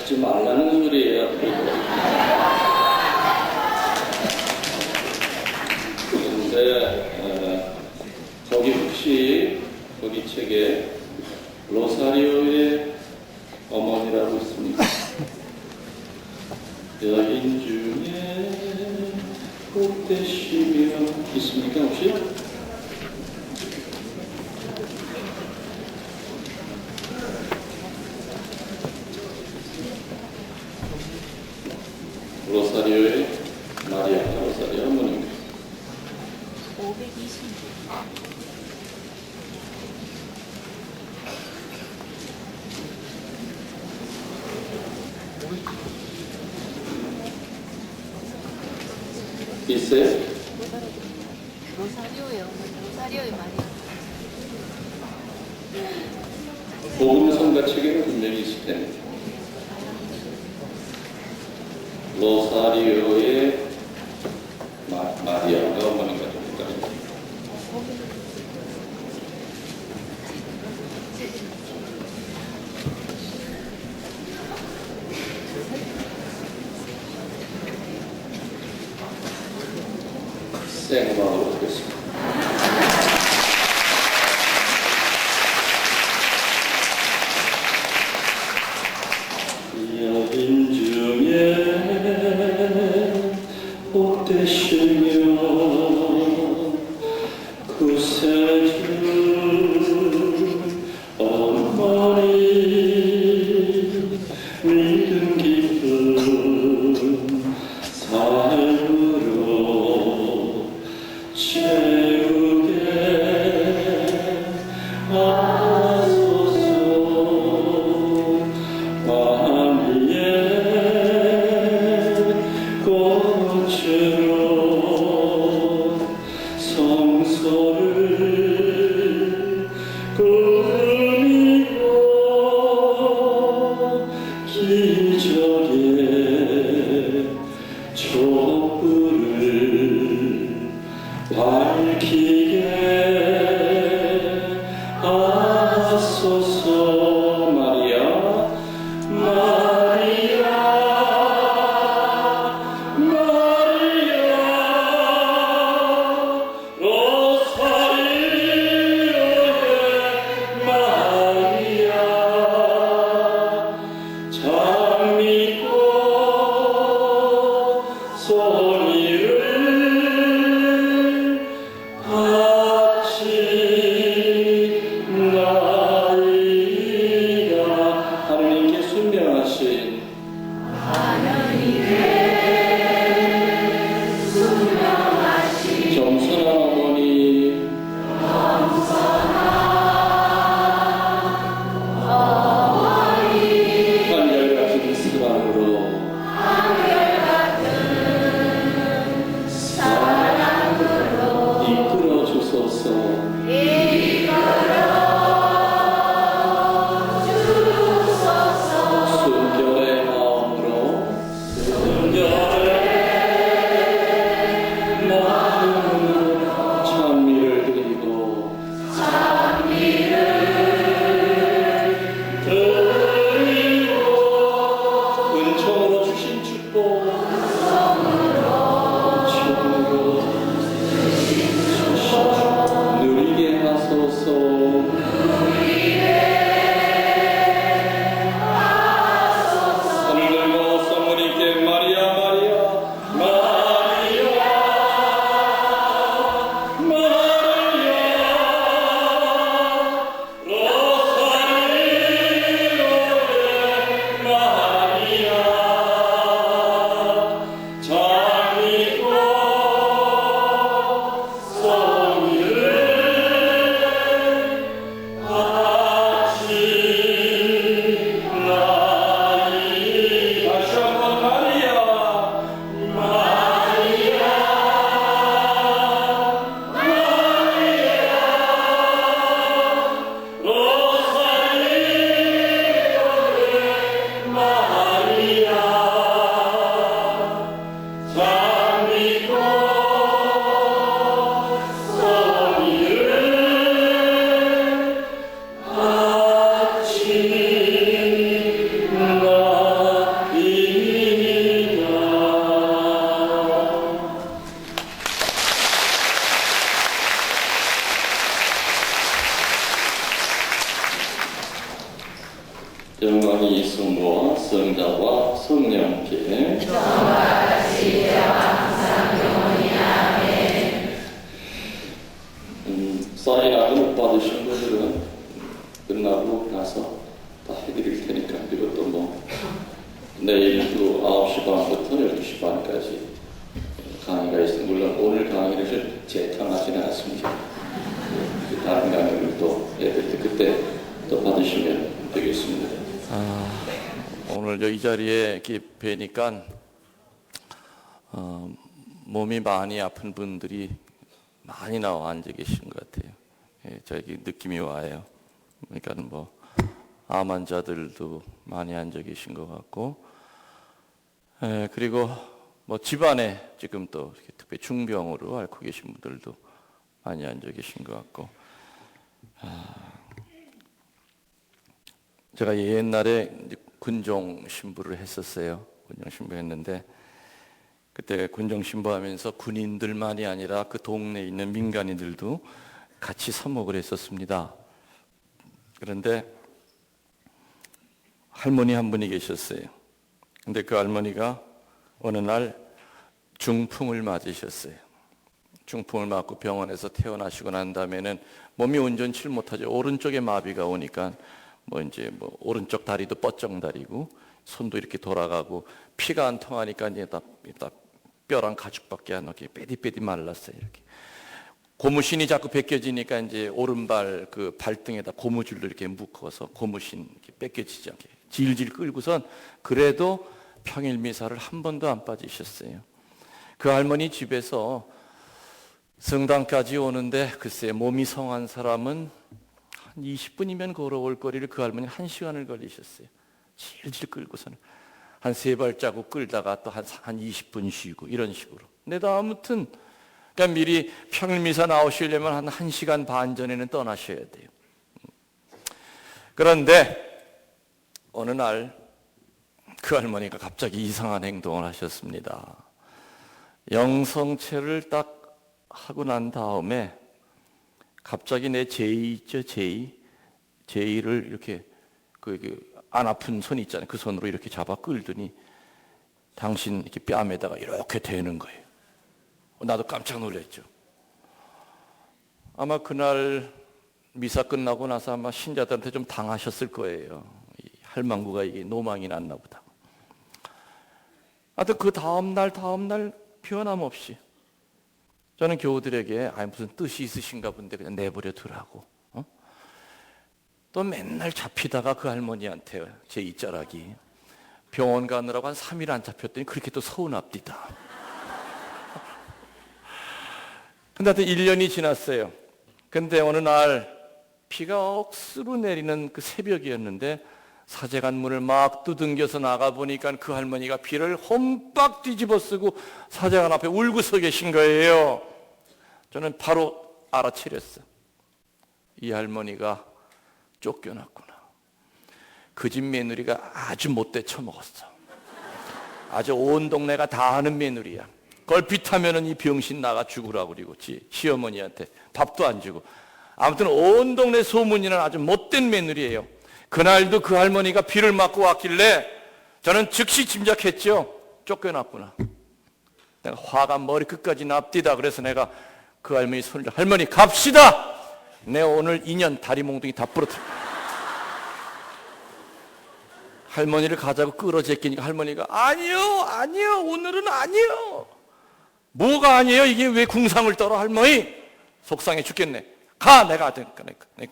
하지 말라는 소리예요. 그런데 거기 혹시 거기 책에 로사리오의 어머니라고 있습니까? 여인 중에 꽃대시며 있습니까 혹시? 로사리오의 마리아 로사리오 어머니입니다. 520. 있어요? 로사리오요. 로사리오의 말이야. 복음성가 책에는 분명히 있을 텐데 로사리오의 마리아가 어머니가 됩니까? 생음악으로 하겠습니다. 여인 중에 꽃대시며 구세주 어머니 믿음 깊은 삶으로 채우게 하소서. 왕위의 꽃으로 성소를 영광이 성부와 성자와 성령께 사인하고 못 받으신 분들은 끝나고 나서 다 해드릴 테니까 이것도 뭐 내일도 9시 반부터 12시 반까지 강의가 있습니다. 물론 오늘 강의를 재탕하지는 않습니다. 다른 강의를 또 해드릴 때 그때 또 받으시면 되겠습니다. 오늘 이 자리에 이렇게 뵈니까 몸이 많이 아픈 분들이 많이 나와 앉아 계신 것 같아요. 예, 저기 느낌이 와요. 그러니까 뭐 암 환자들도 많이 앉아 계신 것 같고, 그리고 뭐 집안에 지금 또 특히 중병으로 앓고 계신 분들도 많이 앉아 계신 것 같고, 제가 옛날에 이제 군종 신부를 했었어요. 군종 신부 했는데 그때 군종 신부하면서 군인들만이 아니라 그 동네에 있는 민간인들도 같이 서목을 했었습니다. 그런데 할머니 한 분이 계셨어요. 근데 그 할머니가 어느 날 중풍을 맞으셨어요. 중풍을 맞고 병원에서 퇴원하시고 난 다음에는 몸이 온전치 못하죠. 오른쪽에 마비가 오니까 뭐 오른쪽 다리도 뻗정다리고 손도 이렇게 돌아가고 피가 안 통하니까 이제 딱 뼈랑 가죽밖에 안 나게 빼디빼디 말랐어요. 이렇게 고무신이 자꾸 벗겨지니까 이제 오른발 그 발등에다 고무줄로 이렇게 묶어서 고무신 이렇게 벗겨지지 않게 질질 끌고선 그래도 평일 미사를 한 번도 안 빠지셨어요. 그 할머니 집에서 성당까지 오는데 글쎄 몸이 성한 사람은 한 20분이면 걸어올 거리를 그 할머니 1시간을 걸리셨어요. 질질 끌고서는 한 3발자국 끌다가 또 한 20분 쉬고 이런 식으로. 근데 아무튼 그러니까 미리 평일 미사 나오시려면 한 1시간 반 전에는 떠나셔야 돼요. 그런데 어느 날 그 할머니가 갑자기 이상한 행동을 하셨습니다. 영성체를 딱 하고 난 다음에 갑자기 내 제이 있죠, 제이를 이렇게 안 아픈 손 있잖아요. 그 손으로 이렇게 잡아 끌더니 당신 이렇게 뺨에다가 이렇게 대는 거예요. 나도 깜짝 놀랐죠. 아마 그날 미사 끝나고 나서 아마 신자들한테 좀 당하셨을 거예요. 이 할망구가 이게 노망이 났나 보다. 하여튼 그 다음날 변함없이 저는 교우들에게 무슨 뜻이 있으신가 본데 그냥 내버려 두라고. 또 맨날 잡히다가 그 할머니한테 제 이자락이 병원 가느라고 한 3일 안 잡혔더니 그렇게 또 서운합디다. 근데 하여튼 1년이 지났어요. 근데 어느 날 비가 억수로 내리는 그 새벽이었는데 사제관문을 막 두둥겨서 나가보니까 그 할머니가 비를 홈빡 뒤집어 쓰고 사제관 앞에 울고 서 계신 거예요. 저는 바로 알아차렸어요. 이 할머니가 쫓겨났구나. 그 집 며느리가 아주 못돼 처먹었어. 아주 온 동네가 다 아는 며느리야. 걸핏하면은 이 병신 나가 죽으라고 그리고 시어머니한테 밥도 안 주고. 아무튼 온 동네 소문이 난 아주 못된 며느리예요. 그날도 그 할머니가 비를 맞고 왔길래 저는 즉시 짐작했죠. 쫓겨났구나. 내가 화가 머리끝까지 납디다. 그래서 내가 그 할머니 손을 할머니 갑시다. 내 오늘 2년 다리 몽둥이 다 부러뜨려. 할머니를 가자고 끌어제끼니까 할머니가 아니요 오늘은 아니요. 뭐가 아니에요? 이게 왜 궁상을 떨어 할머니? 속상해 죽겠네. 가 내가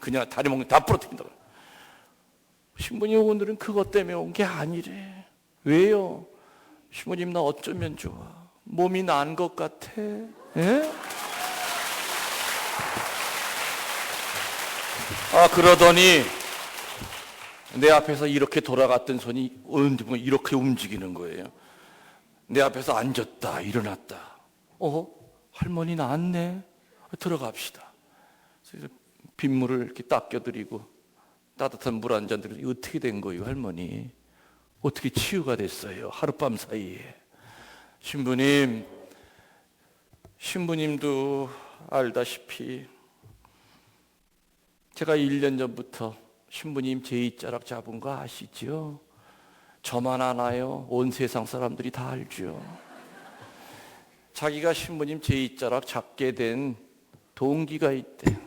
그냥 다리 몽둥이 다 부러뜨린다. 신부님 오늘은 그것 때문에 온 게 아니래. 왜요? 신부님 나 어쩌면 좋아. 몸이 난 것 같아. 예? 그러더니 내 앞에서 이렇게 돌아갔던 손이 어느 보면 이렇게 움직이는 거예요. 내 앞에서 앉았다 일어났다. 할머니 나았네. 들어갑시다. 그래서 빗물을 이렇게 닦여드리고 따뜻한 물 한 잔 드리고 어떻게 된 거예요 할머니? 어떻게 치유가 됐어요? 하룻밤 사이에. 신부님도 알다시피 제가 1년 전부터 신부님 제2자락 잡은 거 아시죠? 저만 아나요? 온 세상 사람들이 다 알죠. 자기가 신부님 제2자락 잡게 된 동기가 있대.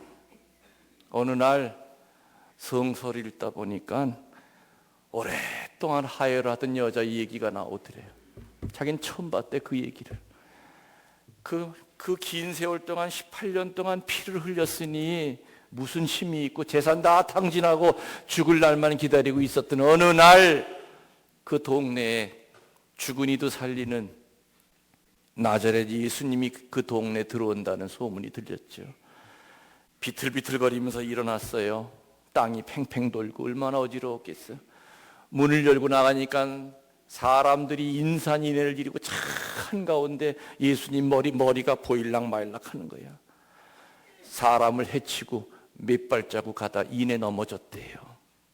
어느 날 성서를 읽다 보니까 오랫동안 하혈하던 여자 얘기가 나오더래요. 자기는 처음 봤대, 그 얘기를. 그 긴 세월 동안 18년 동안 피를 흘렸으니 무슨 힘이 있고 재산 다 탕진하고 죽을 날만 기다리고 있었던 어느 날 그 동네에 죽은 이도 살리는 나자렛 예수님이 그 동네에 들어온다는 소문이 들렸죠. 비틀비틀거리면서 일어났어요. 땅이 팽팽 돌고 얼마나 어지러웠겠어요. 문을 열고 나가니까 사람들이 인산인해를 이루고 차 한가운데 예수님 머리가 보일락 말락 하는 거야. 사람을 해치고 몇 발자국 가다 인에 넘어졌대요.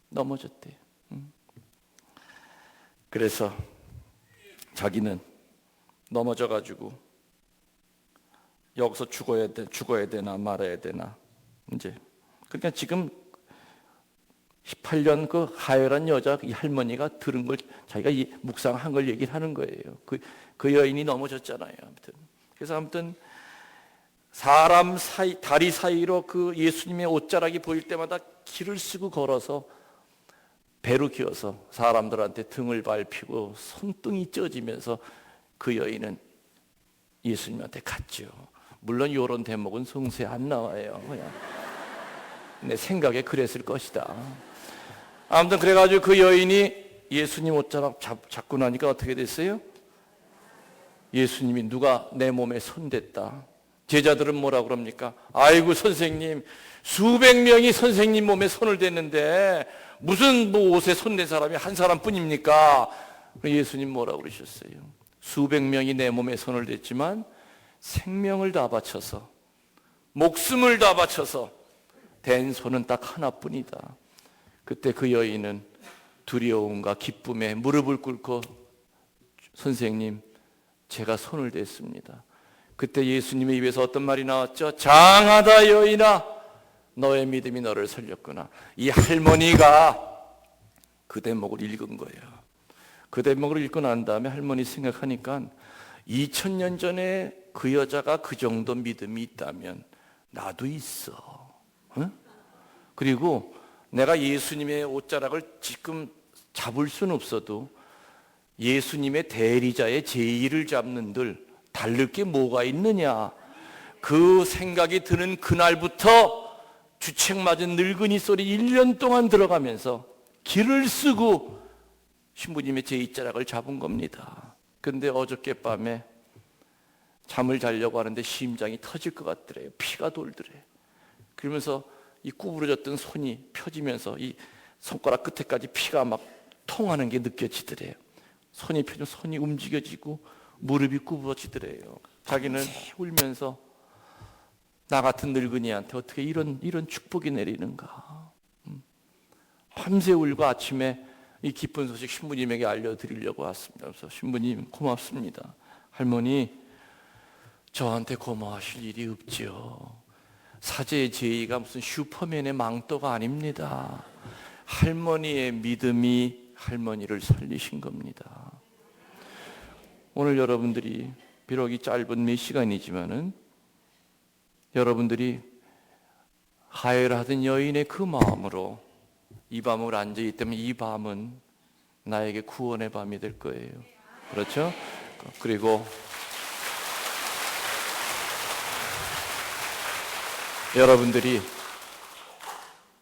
넘어졌대요. 그래서 자기는 넘어져가지고 여기서 죽어야 되나 말아야 되나 이제. 그러니까 지금 18년 그 하혈한 여자 이 할머니가 들은 걸 자기가 이 묵상한 걸 얘기를 하는 거예요. 그 여인이 넘어졌잖아요. 그래서 아무튼 사람 사이 다리 사이로 그 예수님의 옷자락이 보일 때마다 길을 쓰고 걸어서 배로 기어서 사람들한테 등을 밟히고 손등이 쪄지면서 그 여인은 예수님한테 갔죠. 물론 이런 대목은 성서에 안 나와요. 그냥 내 생각에 그랬을 것이다. 아무튼 그래가지고 그 여인이 예수님 옷자락 잡고 나니까 어떻게 됐어요? 예수님이 누가 내 몸에 손댔다. 제자들은 뭐라 그럽니까? 아이고 선생님, 수백 명이 선생님 몸에 손을 댔는데 무슨 뭐 옷에 손댄 사람이 한 사람뿐입니까? 예수님 뭐라 그러셨어요? 수백 명이 내 몸에 손을 댔지만 생명을 다 바쳐서 목숨을 다 바쳐서 댄 손은 딱 하나뿐이다. 그때 그 여인은 두려움과 기쁨에 무릎을 꿇고 선생님, 제가 손을 댔습니다. 그때 예수님의 입에서 어떤 말이 나왔죠? 장하다 여인아, 너의 믿음이 너를 살렸구나. 이 할머니가 그 대목을 읽은 거예요. 그 대목을 읽고 난 다음에 할머니 생각하니까 2000년 전에 그 여자가 그 정도 믿음이 있다면 나도 있어. 응? 그리고 내가 예수님의 옷자락을 지금 잡을 수는 없어도 예수님의 대리자의 제의를 잡는들 다를 게 뭐가 있느냐. 그 생각이 드는 그날부터 주책 맞은 늙은이 소리 1년 동안 들어가면서 길을 쓰고 신부님의 제2자락을 잡은 겁니다. 근데 어저께 밤에 잠을 자려고 하는데 심장이 터질 것 같더래요. 피가 돌더래. 그러면서 이 구부러졌던 손이 펴지면서 이 손가락 끝에까지 피가 막 통하는 게 느껴지더래요. 손이 펴지면 손이 움직여지고 무릎이 구부러지더래요. 자기는 울면서 나 같은 늙은이한테 어떻게 이런 축복이 내리는가. 밤새 울고 아침에 이 기쁜 소식 신부님에게 알려드리려고 왔습니다. 그래서 신부님 고맙습니다. 할머니 저한테 고마워하실 일이 없죠. 사제의 제의가 무슨 슈퍼맨의 망토가 아닙니다. 할머니의 믿음이 할머니를 살리신 겁니다. 오늘 여러분들이 비록 이 짧은 몇 시간이지만은 여러분들이 하혈하던 여인의 그 마음으로 이 밤을 앉아있기 때문에 이 밤은 나에게 구원의 밤이 될 거예요. 그렇죠? 그리고 여러분들이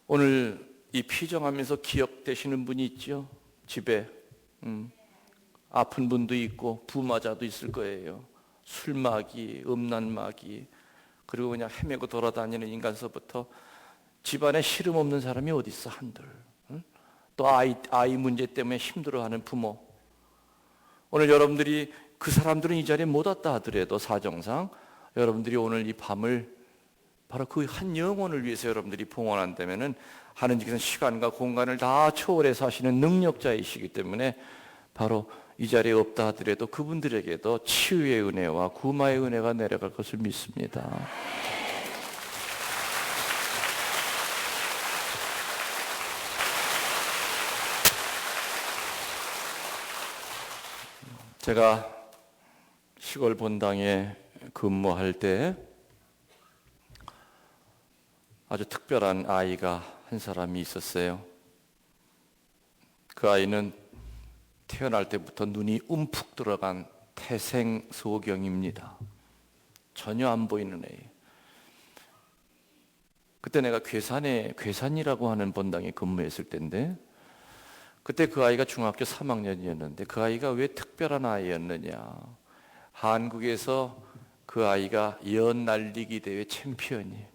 오늘 이 피정하면서 기억되시는 분이 있죠? 집에 아픈 분도 있고 부마자도 있을 거예요. 술마귀, 음란마귀, 그리고 그냥 헤매고 돌아다니는 인간서부터 집안에 시름 없는 사람이 어디 있어 한들. 또 아이 문제 때문에 힘들어하는 부모. 오늘 여러분들이 그 사람들은 이 자리에 못 왔다 하더라도 사정상 여러분들이 오늘 이 밤을 바로 그 한 영혼을 위해서 여러분들이 봉헌한다면은 하느님께서는 시간과 공간을 다 초월해서 하시는 능력자이시기 때문에 바로 이 자리에 없다 하더라도 그분들에게도 치유의 은혜와 구마의 은혜가 내려갈 것을 믿습니다. 제가 시골 본당에 근무할 때 아주 특별한 아이가 한 사람이 있었어요. 그 아이는 태어날 때부터 눈이 움푹 들어간 태생소경입니다. 전혀 안 보이는 애. 그때 내가 괴산이라고 하는 본당에 근무했을 때인데, 그때 그 아이가 중학교 3학년이었는데 그 아이가 왜 특별한 아이였느냐. 한국에서 그 아이가 연 날리기 대회 챔피언이에요.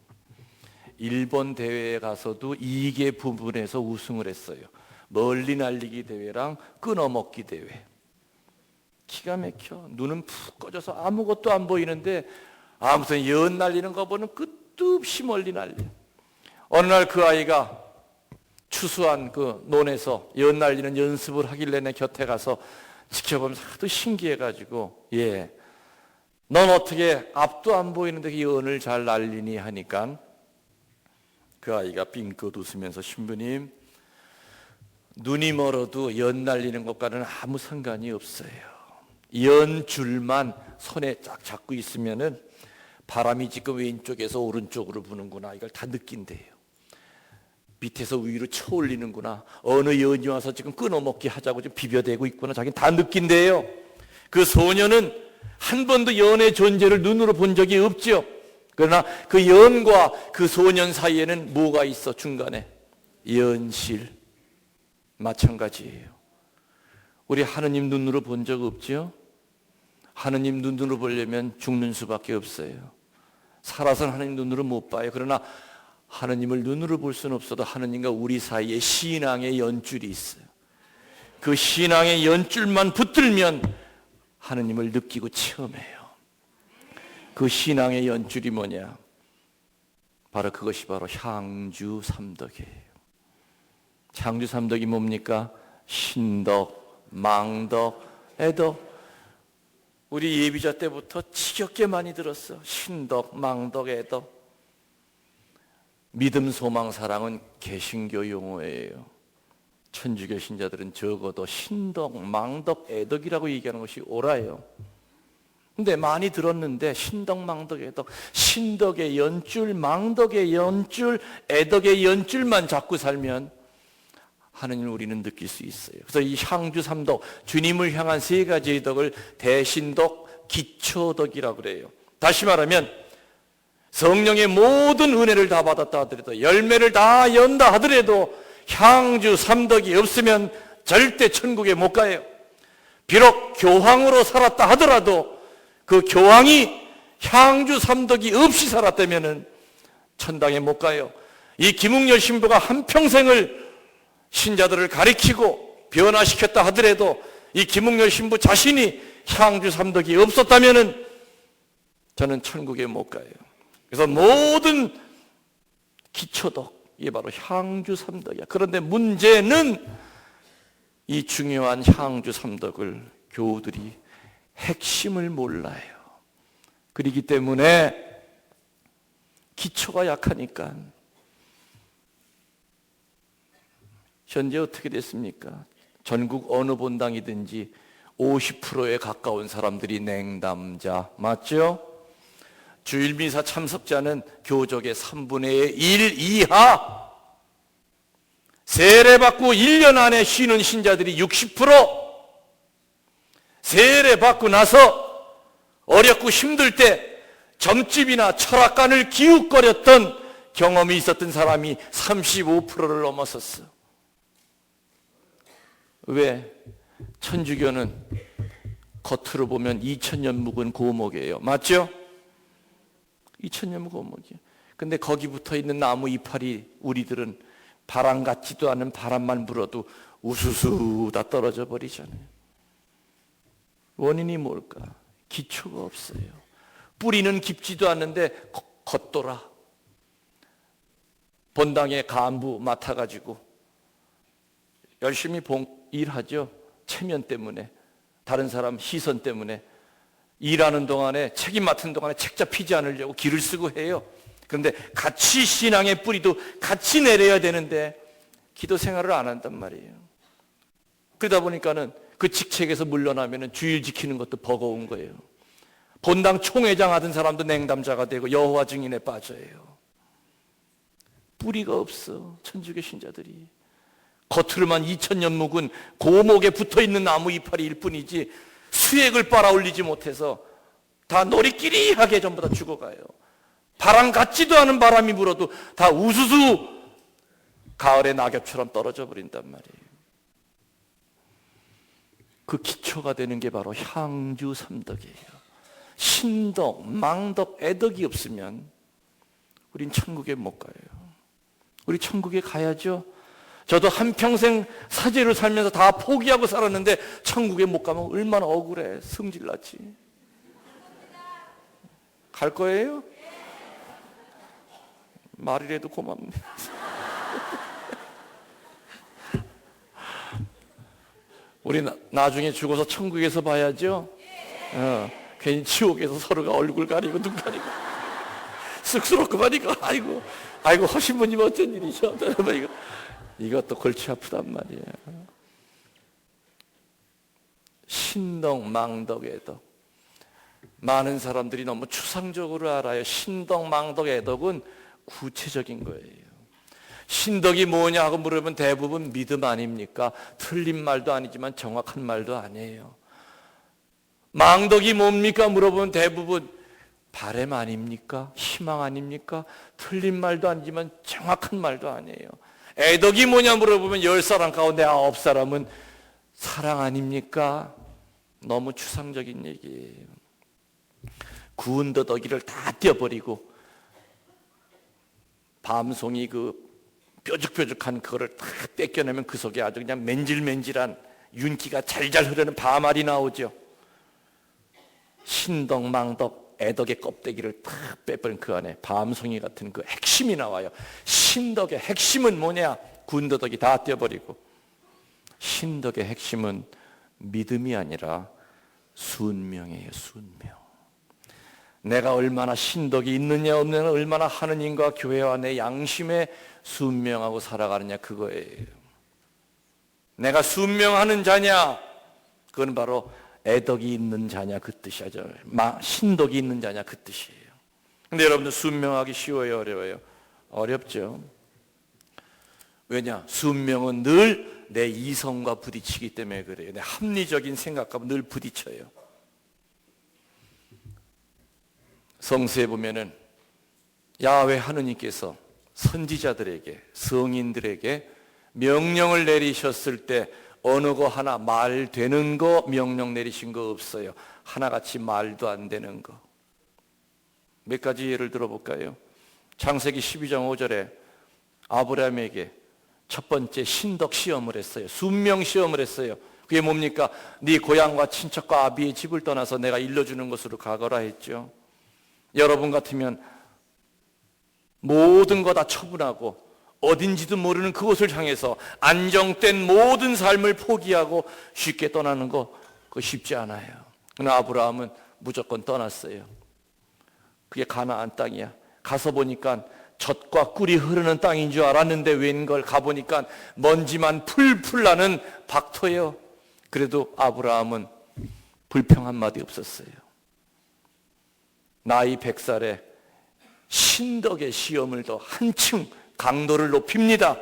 일본 대회에 가서도 2개 부분에서 우승을 했어요. 멀리 날리기 대회랑 끊어먹기 대회. 기가 막혀. 눈은 푹 꺼져서 아무것도 안 보이는데 무슨 연 날리는 거 보는 끝도 없이 멀리 날려. 어느 날 그 아이가 추수한 그 논에서 연 날리는 연습을 하길래 내 곁에 가서 지켜보면서 하도 신기해가지고, 넌 어떻게 앞도 안 보이는데 그 연을 잘 날리니 하니까 그 아이가 빙긋 웃으면서, 신부님, 눈이 멀어도 연 날리는 것과는 아무 상관이 없어요. 연줄만 손에 쫙 잡고 있으면은 바람이 지금 왼쪽에서 오른쪽으로 부는구나, 이걸 다 느낀대요. 밑에서 위로 쳐올리는구나, 어느 연이 와서 지금 끊어먹기 하자고 지금 비벼대고 있구나, 자기는 다 느낀대요. 그 소녀는 한 번도 연의 존재를 눈으로 본 적이 없죠. 그러나 그 연과 그 소년 사이에는 뭐가 있어? 중간에 연실. 마찬가지예요. 우리 하느님 눈으로 본 적 없죠? 하느님 눈으로 보려면 죽는 수밖에 없어요. 살아서는 하느님 눈으로 못 봐요. 그러나 하느님을 눈으로 볼 수는 없어도 하느님과 우리 사이에 신앙의 연줄이 있어요. 그 신앙의 연줄만 붙들면 하느님을 느끼고 체험해요. 그 신앙의 연줄이 뭐냐? 그것이 바로 향주삼덕이에요. 향주삼덕이 뭡니까? 신덕, 망덕, 애덕. 우리 예비자 때부터 지겹게 많이 들었어. 신덕, 망덕, 애덕. 믿음, 소망, 사랑은 개신교 용어예요. 천주교 신자들은 적어도 신덕, 망덕, 애덕이라고 얘기하는 것이 옳아요. 근데 많이 들었는데 신덕, 망덕, 애덕, 신덕의 연줄, 망덕의 연줄, 애덕의 연줄만 잡고 살면 하느님을 우리는 느낄 수 있어요. 그래서 이 향주삼덕, 주님을 향한 세 가지의 덕을 대신덕, 기초덕이라고 그래요. 다시 말하면 성령의 모든 은혜를 다 받았다 하더라도, 열매를 다 연다 하더라도 향주삼덕이 없으면 절대 천국에 못 가요. 비록 교황으로 살았다 하더라도 그 교황이 향주삼덕이 없이 살았다면 천당에 못 가요. 이 김웅열 신부가 한평생을 신자들을 가리키고 변화시켰다 하더라도 이 김웅열 신부 자신이 향주삼덕이 없었다면 저는 천국에 못 가요. 그래서 모든 기초덕, 이게 바로 향주삼덕이야. 그런데 문제는 이 중요한 향주삼덕을 교우들이 핵심을 몰라요. 그렇기 때문에 기초가 약하니까 현재 어떻게 됐습니까? 전국 어느 본당이든지 50%에 가까운 사람들이 냉담자, 맞죠? 주일미사 참석자는 교족의 3분의 1 이하, 세례받고 1년 안에 쉬는 신자들이 60%, 세례받고 나서 어렵고 힘들 때 점집이나 철학관을 기웃거렸던 경험이 있었던 사람이 35%를 넘어섰어. 왜? 천주교는 겉으로 보면 2000년 묵은 고목이에요. 맞죠? 2000년 묵은 고목이에요. 근데 거기 붙어 있는 나무 이파리 우리들은 바람 같지도 않은 바람만 불어도 우수수 다 떨어져 버리잖아요. 원인이 뭘까? 기초가 없어요. 뿌리는 깊지도 않는데 겉돌아. 본당의 간부 맡아가지고 열심히 일하죠. 체면 때문에, 다른 사람 시선 때문에. 일하는 동안에, 책임 맡은 동안에 책 잡히지 않으려고 기를 쓰고 해요. 그런데 같이 신앙의 뿌리도 같이 내려야 되는데 기도 생활을 안 한단 말이에요. 그러다 보니까는 그 직책에서 물러나면 주일 지키는 것도 버거운 거예요. 본당 총회장 하던 사람도 냉담자가 되고 여호와 증인에 빠져요. 뿌리가 없어, 천주교 신자들이. 겉으로만 2000년 묵은 고목에 붙어있는 나무 이파리일 뿐이지 수액을 빨아올리지 못해서 다 놀이끼리하게 전부 다 죽어가요. 바람 같지도 않은 바람이 불어도 다 우수수 가을의 낙엽처럼 떨어져 버린단 말이에요. 그 기초가 되는 게 바로 향주 삼덕이에요. 신덕, 망덕, 애덕이 없으면 우린 천국에 못 가요. 우리 천국에 가야죠. 저도 한평생 사제로 살면서 다 포기하고 살았는데 천국에 못 가면 얼마나 억울해. 성질나지. 갈 거예요? 말이라도 고맙네. 우리 나중에 죽어서 천국에서 봐야죠. 괜히 지옥에서 서로가 얼굴 가리고 눈 가리고 쑥스럽고만 이거 아이고 허신 분님 어쩐 일이셔? 이것도 골치 아프단 말이에요. 신덕, 망덕, 애덕. 많은 사람들이 너무 추상적으로 알아요. 신덕, 망덕, 애덕은 구체적인 거예요. 신덕이 뭐냐고 물으면 대부분 믿음 아닙니까? 틀린 말도 아니지만 정확한 말도 아니에요. 망덕이 뭡니까? 물어보면 대부분 바람 아닙니까? 희망 아닙니까? 틀린 말도 아니지만 정확한 말도 아니에요. 애덕이 뭐냐 물어보면 10사람 가운데 9사람은 사랑 아닙니까? 너무 추상적인 얘기예요. 구운 더덕이를 다 떼어버리고 밤송이 그 뾰족뾰족한 그거를 다 뺏겨내면 그 속에 아주 그냥 맨질맨질한 윤기가 잘잘 흐르는 밤알이 나오죠. 신덕, 망덕, 애덕의 껍데기를 탁 빼버린 그 안에 밤송이 같은 그 핵심이 나와요. 신덕의 핵심은 뭐냐? 군더덕이 다 떼어버리고. 신덕의 핵심은 믿음이 아니라 순명이에요. 순명. 내가 얼마나 신덕이 있느냐 없느냐, 얼마나 하느님과 교회와 내 양심에 순명하고 살아가느냐, 그거예요. 내가 순명하는 자냐, 그건 바로 애덕이 있는 자냐 그 뜻이죠. 신덕이 있는 자냐 그 뜻이에요. 근데 여러분들 순명하기 쉬워요, 어려워요? 어렵죠. 왜냐? 순명은 늘 내 이성과 부딪히기 때문에 그래요. 내 합리적인 생각과 늘 부딪혀요. 성서에 보면은 야훼 하느님께서 선지자들에게, 성인들에게 명령을 내리셨을 때 어느 거 하나 말 되는 거 명령 내리신 거 없어요. 하나같이 말도 안 되는 거. 몇 가지 예를 들어볼까요? 창세기 12장 5절에 아브라함에게 첫 번째 신덕 시험을 했어요. 순명 시험을 했어요. 그게 뭡니까? 네 고향과 친척과 아비의 집을 떠나서 내가 일러주는 것으로 가거라 했죠. 여러분 같으면 모든 거 다 처분하고 어딘지도 모르는 그곳을 향해서 안정된 모든 삶을 포기하고 쉽게 떠나는 거 그거 쉽지 않아요. 그러나 아브라함은 무조건 떠났어요. 그게 가나안 땅이야. 가서 보니까 젖과 꿀이 흐르는 땅인 줄 알았는데 웬걸 가보니까 먼지만 풀풀 나는 박토예요. 그래도 아브라함은 불평 한마디 없었어요. 나이 100살에 신덕의 시험을 더 한층 강도를 높입니다.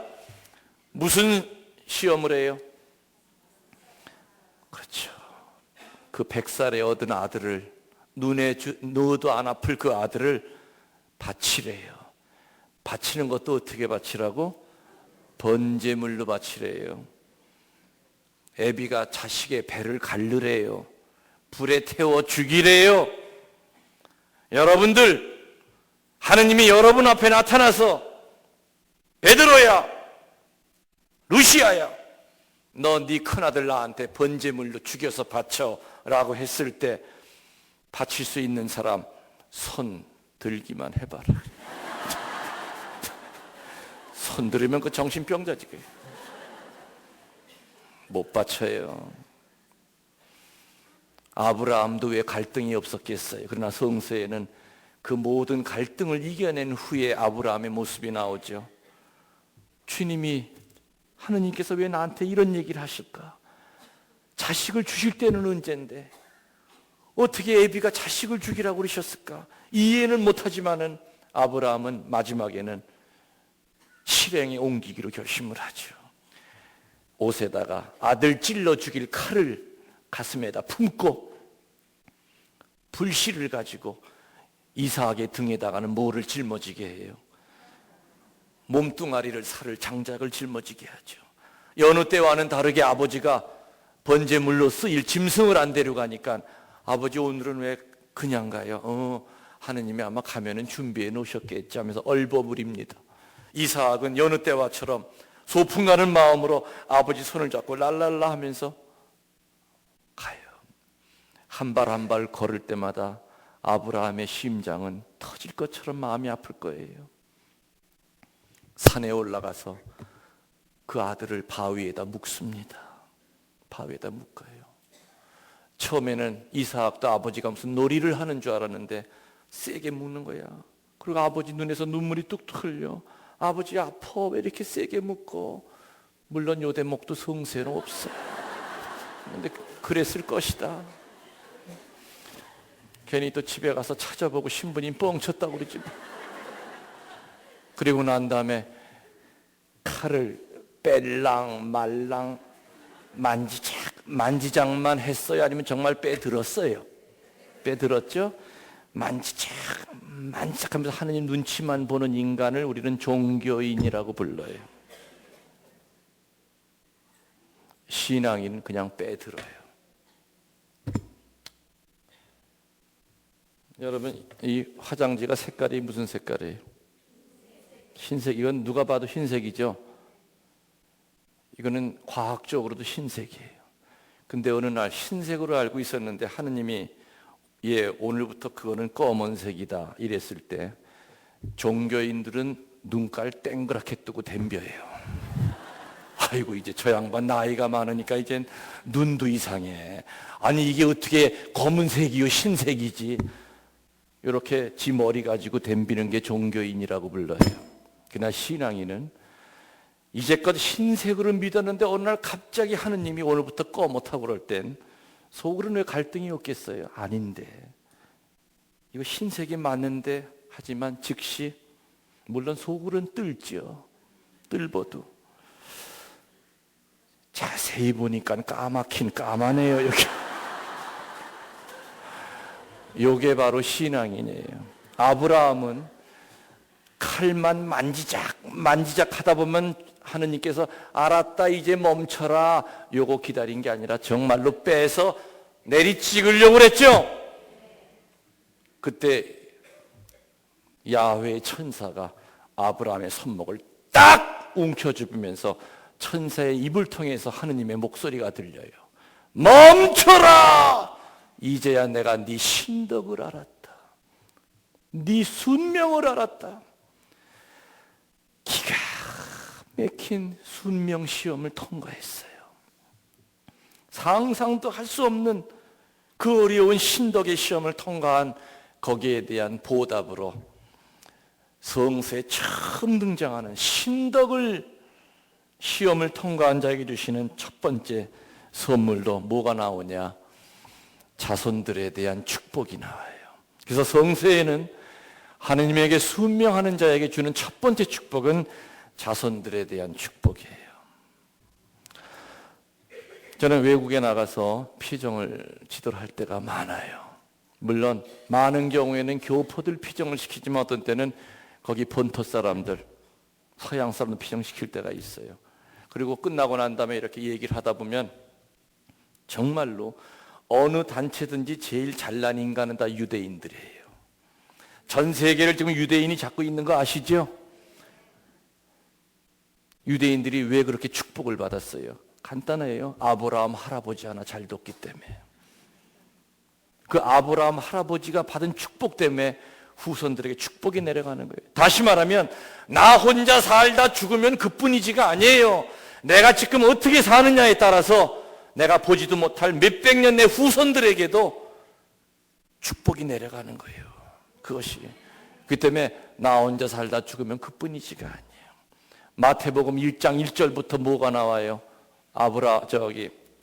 무슨 시험을 해요? 그렇죠. 그 100살에 얻은 아들을, 눈에 넣어도 안 아플 그 아들을 바치래요. 바치는 것도 어떻게 바치라고? 번제물로 바치래요. 애비가 자식의 배를 갈르래요. 불에 태워 죽이래요. 여러분들, 하느님이 여러분 앞에 나타나서 베드로야, 루시아야, 너 네 큰아들 나한테 번제물로 죽여서 바쳐라고 했을 때 바칠 수 있는 사람 손 들기만 해봐라. 손 들으면 그 정신병자지. 못 바쳐요. 아브라함도 왜 갈등이 없었겠어요? 그러나 성서에는 그 모든 갈등을 이겨낸 후에 아브라함의 모습이 나오죠. 주님이, 하느님께서 왜 나한테 이런 얘기를 하실까? 자식을 주실 때는 언젠데 어떻게 애비가 자식을 주기라고 그러셨을까? 이해는 못하지만은 아브라함은 마지막에는 실행에 옮기기로 결심을 하죠. 옷에다가 아들 찔러 죽일 칼을 가슴에다 품고 불씨를 가지고 이삭의 등에다가는 뭐를 짊어지게 해요? 몸뚱아리를 살을 장작을 짊어지게 하죠. 여느 때와는 다르게 아버지가 번제물로 쓰일 짐승을 안 데려가니까 아버지 오늘은 왜 그냥 가요? 하느님이 아마 가면은 준비해 놓으셨겠지 하면서 얼버무립니다. 이삭은 여느 때와처럼 소풍 가는 마음으로 아버지 손을 잡고 랄랄라 하면서 가요. 한 발 한 발 걸을 때마다 아브라함의 심장은 터질 것처럼 마음이 아플 거예요. 산에 올라가서 그 아들을 바위에다 묵습니다. 바위에다 묶어요. 처음에는 이삭도 아버지가 무슨 놀이를 하는 줄 알았는데 세게 묶는 거야. 그리고 아버지 눈에서 눈물이 뚝뚝 흘려. 아버지 아파, 왜 이렇게 세게 묶어? 물론 요 대목도 성세는 없어. 근데 그랬을 것이다. 괜히 또 집에 가서 찾아보고 신부님 뻥쳤다고 그러지. 그리고 난 칼을 뺄랑 말랑 만지작만 했어요? 아니면 정말 빼들었어요? 빼들었죠? 만지작하면서 하느님 눈치만 보는 인간을 우리는 종교인이라고 불러요. 신앙인은 그냥 빼들어요. 여러분, 이 화장지가 색깔이 무슨 색깔이에요? 흰색. 이건 누가 봐도 흰색이죠. 이거는 과학적으로도 흰색이에요. 근데 어느 날 흰색으로 알고 있었는데 하느님이 오늘부터 그거는 검은색이다 이랬을 때 종교인들은 눈깔 땡그랗게 뜨고 덤벼요. 아이고, 이제 저 양반 나이가 많으니까 이젠 눈도 이상해. 아니 이게 어떻게 검은색이요 흰색이지? 이렇게 지 머리 가지고 덤비는 게 종교인이라고 불러요. 그러나 신앙인은 이제껏 흰색으로 믿었는데 어느 날 갑자기 하느님이 오늘부터 검었다고 그럴 땐 속으로는 왜 갈등이 없겠어요? 아닌데, 이거 흰색이 맞는데 하지만 즉시 물론 속으로는 뜰죠. 뜰버도 자세히 보니까 까맣긴 까마네요. 여기 요게 바로 신앙이에요. 아브라함은 칼만 만지작 하다 보면 하느님께서 알았다 이제 멈춰라 요거 기다린 게 아니라 정말로 빼서 내리찍으려고 그랬죠. 그때 야훼의 천사가 아브라함의 손목을 딱 움켜쥐면서 천사의 입을 통해서 하느님의 목소리가 들려요. 멈춰라! 이제야 내가 네 신덕을 알았다. 네 순명을 알았다. 기가 막힌 순명 시험을 통과했어요. 상상도 할 수 없는 그 어려운 신덕의 시험을 통과한 거기에 대한 보답으로 성서에 처음 등장하는 신덕을 시험을 통과한 자에게 주시는 첫 번째 선물로 뭐가 나오냐? 자손들에 대한 축복이 나와요. 그래서 성서에는 하느님에게 순명하는 자에게 주는 첫 번째 축복은 자손들에 대한 축복이에요. 저는 외국에 나가서 피정을 지도를 할 때가 많아요. 물론 많은 경우에는 교포들 피정을 시키지만 어떤 때는 거기 본토 사람들, 서양 사람들 피정시킬 때가 있어요. 그리고 끝나고 난 다음에 이렇게 얘기를 하다 보면 정말로 어느 단체든지 제일 잘난 인간은 다 유대인들이에요. 전 세계를 지금 유대인이 잡고 있는 거 아시죠? 유대인들이 왜 그렇게 축복을 받았어요? 간단해요. 아브라함 할아버지 하나 잘 뒀기 때문에. 그 아브라함 할아버지가 받은 축복 때문에 후손들에게 축복이 내려가는 거예요. 다시 말하면 나 혼자 살다 죽으면 그뿐이지가 아니에요. 내가 지금 어떻게 사느냐에 따라서 내가 보지도 못할 몇백 년 내 후손들에게도 축복이 내려가는 거예요. 그것이. 그 때문에 나 혼자 살다 죽으면 그뿐이지가 아니에요. 마태복음 1장 1절부터 뭐가 나와요?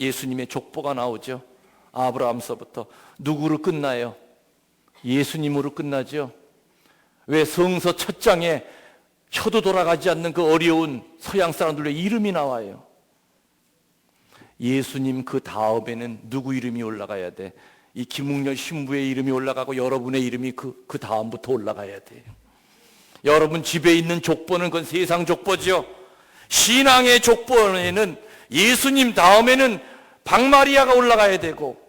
예수님의 족보가 나오죠. 아브라함서부터 누구로 끝나요? 예수님으로 끝나죠. 왜 성서 첫 장에 혀도 돌아가지 않는 그 어려운 서양 사람들의 이름이 나와요? 예수님 그 다음에는 누구 이름이 올라가야 돼? 이 김웅렬 신부의 이름이 올라가고 여러분의 이름이 그 다음부터 올라가야 돼요. 여러분 집에 있는 족보는 그건 세상 족보죠. 신앙의 족보에는 예수님 다음에는 박마리아가 올라가야 되고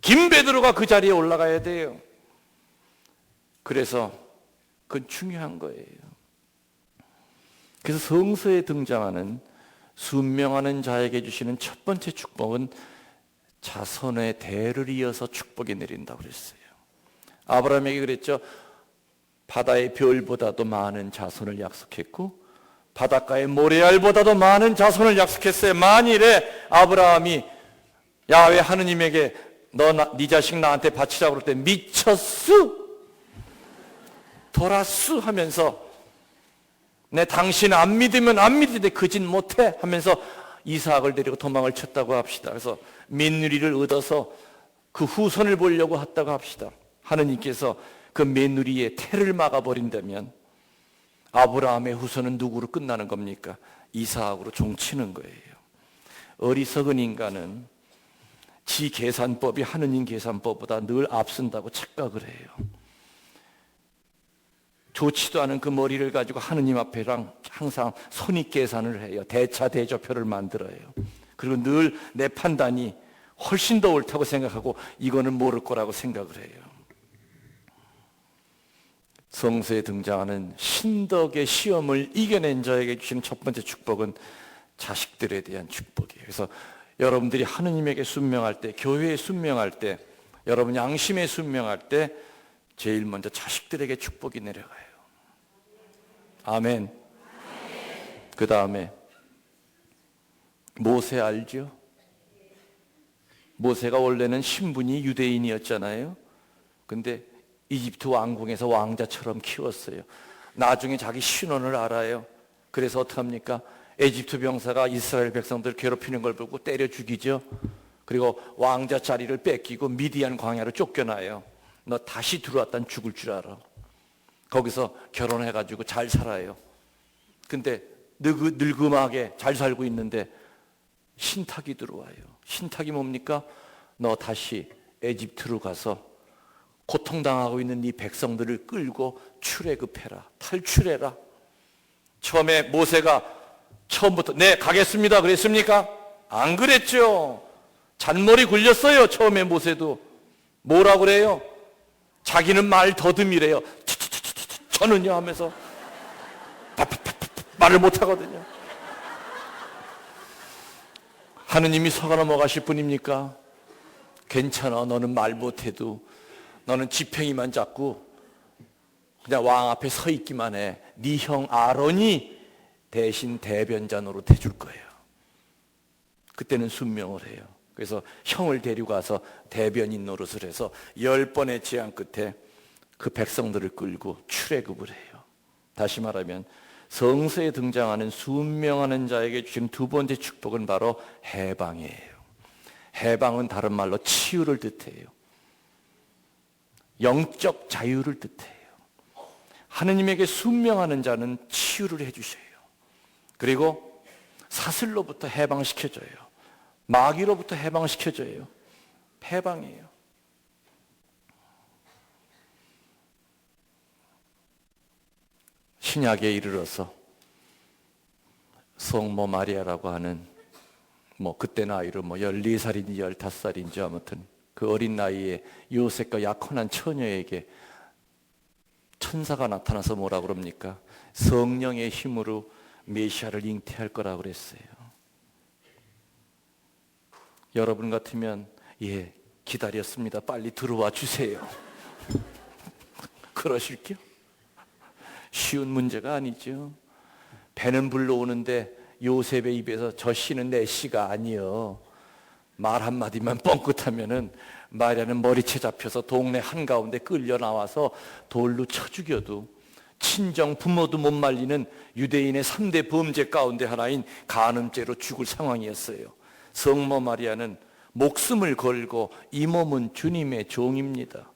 김베드로가 그 자리에 올라가야 돼요. 그래서 그건 중요한 거예요. 그래서 성서에 등장하는 순명하는 자에게 주시는 첫 번째 축복은 자손의 대를 이어서 축복이 내린다고 그랬어요. 아브라함에게 그랬죠. 바다의 별보다도 많은 자손을 약속했고 바닷가의 모래알보다도 많은 자손을 약속했어요. 만일에 아브라함이 야훼 하느님에게 네 자식 나한테 바치자고 그럴 때 미쳤수? 돌았수? 하면서 내 당신 안 믿으면 안 믿는데 거짓 못해 하면서 이삭을 데리고 도망을 쳤다고 합시다. 그래서 며느리를 얻어서 그 후손을 보려고 했다고 합시다. 하느님께서 그 며느리의 태를 막아버린다면 아브라함의 후손은 누구로 끝나는 겁니까? 이삭으로 종치는 거예요. 어리석은 인간은 지 계산법이 하느님 계산법보다 늘 앞선다고 착각을 해요. 좋지도 않은 그 머리를 가지고 하느님 앞에랑 항상 손익 계산을 해요. 대차 대조표를 만들어요. 그리고 늘 내 판단이 훨씬 더 옳다고 생각하고 이거는 모를 거라고 생각을 해요. 성서에 등장하는 신덕의 시험을 이겨낸 자에게 주시는 첫 번째 축복은 자식들에 대한 축복이에요. 그래서 여러분들이 하느님에게 순명할 때, 교회에 순명할 때, 여러분 양심에 순명할 때 제일 먼저 자식들에게 축복이 내려가요. 아멘. 그 다음에 모세 알죠? 모세가 원래는 신분이 유대인이었잖아요. 근데 이집트 왕궁에서 왕자처럼 키웠어요. 나중에 자기 신원을 알아요. 그래서 어떡합니까? 에집트 병사가 이스라엘 백성들 괴롭히는 걸 보고 때려 죽이죠. 그리고 왕자 자리를 뺏기고 미디안 광야로 쫓겨나요. 너 다시 들어왔다는 죽을 줄 알아. 거기서 결혼해가지고 잘 살아요. 근데 늙음하게 잘 살고 있는데 신탁이 들어와요. 신탁이 뭡니까? 너 다시 에집트로 가서 고통당하고 있는 네 백성들을 끌고 출애굽해라. 탈출해라. 처음에 모세가 처음부터 네 가겠습니다 그랬습니까? 안 그랬죠. 잔머리 굴렸어요. 처음에 모세도. 뭐라고 그래요? 자기는 말 더듬이래요. 저는요 하면서 말을 못하거든요. 하느님이 서가 넘어가실 분입니까? 괜찮아. 너는 말 못해도 너는 지팡이만 잡고 그냥 왕 앞에 서 있기만 해. 네 형 아론이 대신 대변자 노릇 해줄 거예요. 그때는 순명을 해요. 그래서 형을 데려가서 대변인 노릇을 해서 10번의 제안 끝에 그 백성들을 끌고 출애굽을 해요. 다시 말하면 성서에 등장하는 순명하는 자에게 주신 두 번째 축복은 바로 해방이에요. 해방은 다른 말로 치유를 뜻해요. 영적 자유를 뜻해요. 하느님에게 순명하는 자는 치유를 해주셔요. 그리고 사슬로부터 해방시켜줘요. 마귀로부터 해방시켜줘요. 해방이에요. 신약에 이르러서 성모 마리아라고 하는 그때 나이로 14살인지 15살인지 아무튼 그 어린 나이에 요셉과 약혼한 처녀에게 천사가 나타나서 뭐라 그럽니까? 성령의 힘으로 메시아를 잉태할 거라고 그랬어요. 여러분 같으면 예, 기다렸습니다. 빨리 들어와 주세요. 그러실게요? 쉬운 문제가 아니죠. 배는 불러오는데 요셉의 입에서 저 씨는 내 씨가 아니요. 말 한마디만 뻥끗하면은 마리아는 머리채 잡혀서 동네 한가운데 끌려 나와서 돌로 쳐 죽여도 친정 부모도 못 말리는 유대인의 3대 범죄 가운데 하나인 간음죄로 죽을 상황이었어요. 성모 마리아는 목숨을 걸고 이 몸은 주님의 종입니다.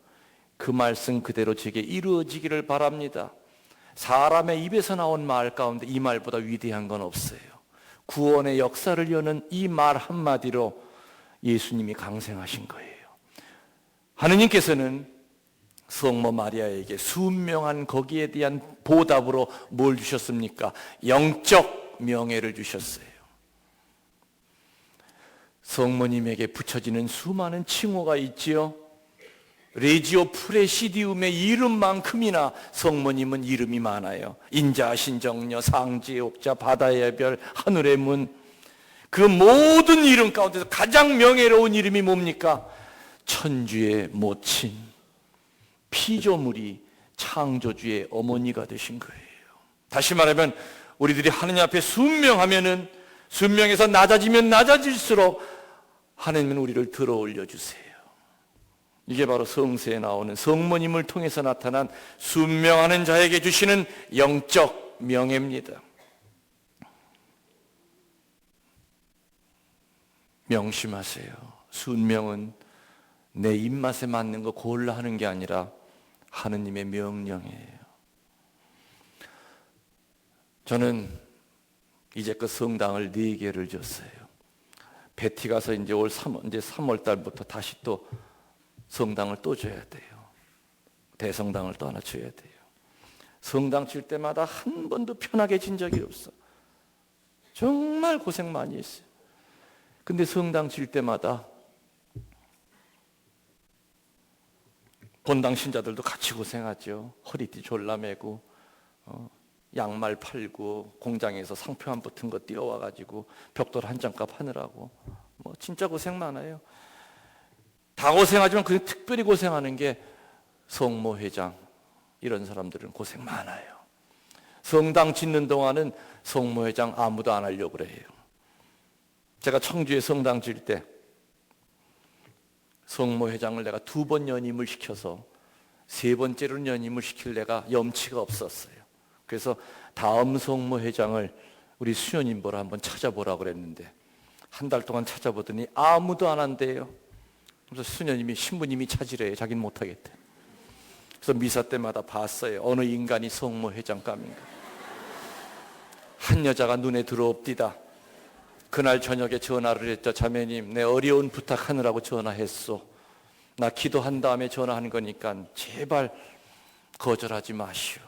그 말씀 그대로 제게 이루어지기를 바랍니다. 사람의 입에서 나온 말 가운데 이 말보다 위대한 건 없어요. 구원의 역사를 여는 이 말 한마디로 예수님이 강생하신 거예요. 하느님께서는 성모 마리아에게 순명한 거기에 대한 보답으로 뭘 주셨습니까? 영적 명예를 주셨어요. 성모님에게 붙여지는 수많은 칭호가 있지요. 레지오 프레시디움의 이름만큼이나 성모님은 이름이 많아요. 인자하신 정녀, 상지의 옥자, 바다의 별, 하늘의 문. 그 모든 이름 가운데서 가장 명예로운 이름이 뭡니까? 천주의 모친, 피조물이 창조주의 어머니가 되신 거예요. 다시 말하면 우리들이 하느님 앞에 순명하면은, 순명해서 낮아지면 낮아질수록 하느님은 우리를 들어 올려주세요. 이게 바로 성서에 나오는 성모님을 통해서 나타난 순명하는 자에게 주시는 영적 명예입니다. 명심하세요. 순명은 내 입맛에 맞는 거 골라 하는 게 아니라 하느님의 명령이에요. 저는 이제껏 성당을 4개를 졌어요. 베티 가서 이제 3월 달부터 다시 또 성당을 또 줘야 돼요. 대성당을 또 하나 줘야 돼요. 성당 칠 때마다 한 번도 편하게 진 적이 없어. 정말 고생 많이 했어요. 근데 성당 칠 때마다 본당 신자들도 같이 고생하죠. 허리띠 졸라매고 양말 팔고 공장에서 상표함 붙은 거 띄워와가지고 벽돌 한 장값 하느라고 진짜 고생 많아요. 다 고생하지만 그 특별히 고생하는 게 성모회장 이런 사람들은 고생 많아요. 성당 짓는 동안은 성모회장 아무도 안 하려고 그래요. 제가 청주에 성당 질 때 성모회장을 내가 2번 연임을 시켜서 3번째로 연임을 시킬 내가 염치가 없었어요. 그래서 다음 성모회장을 우리 수녀님 보러 한번 찾아보라고 그랬는데 한 달 동안 찾아보더니 아무도 안 한대요. 그래서 수녀님이 신부님이 찾으래요. 자기는 못하겠대. 그래서 미사 때마다 봤어요. 어느 인간이 성모회장감인가. 한 여자가 눈에 들어옵디다. 그날 저녁에 전화를 했죠. 자매님, 내 어려운 부탁하느라고 전화했소. 나 기도한 다음에 전화한 거니까 제발 거절하지 마시오.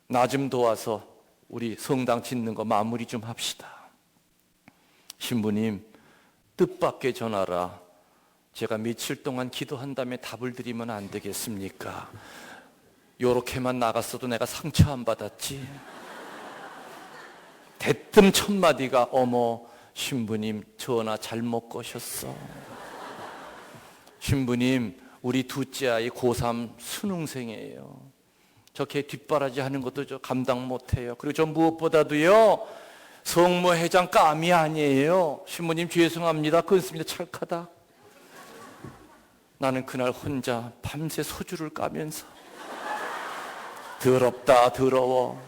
나 좀 도와서 우리 성당 짓는 거 마무리 좀 합시다. 신부님, 뜻밖의 전화라. 제가 며칠 동안 기도한 다음에 답을 드리면 안 되겠습니까? 요렇게만 나갔어도 내가 상처 안 받았지. 대뜸 첫 마디가 어머 신부님 전화 잘못 거셨어. 신부님 우리 둘째 아이 고3 수능생이에요. 저렇게 뒷바라지 하는 것도 저 감당 못해요. 그리고 저 무엇보다도요 성모회장 감이 아니에요. 신부님 죄송합니다. 그렇습니다. 찰카다. 나는 그날 혼자 밤새 소주를 까면서 더럽다 더러워.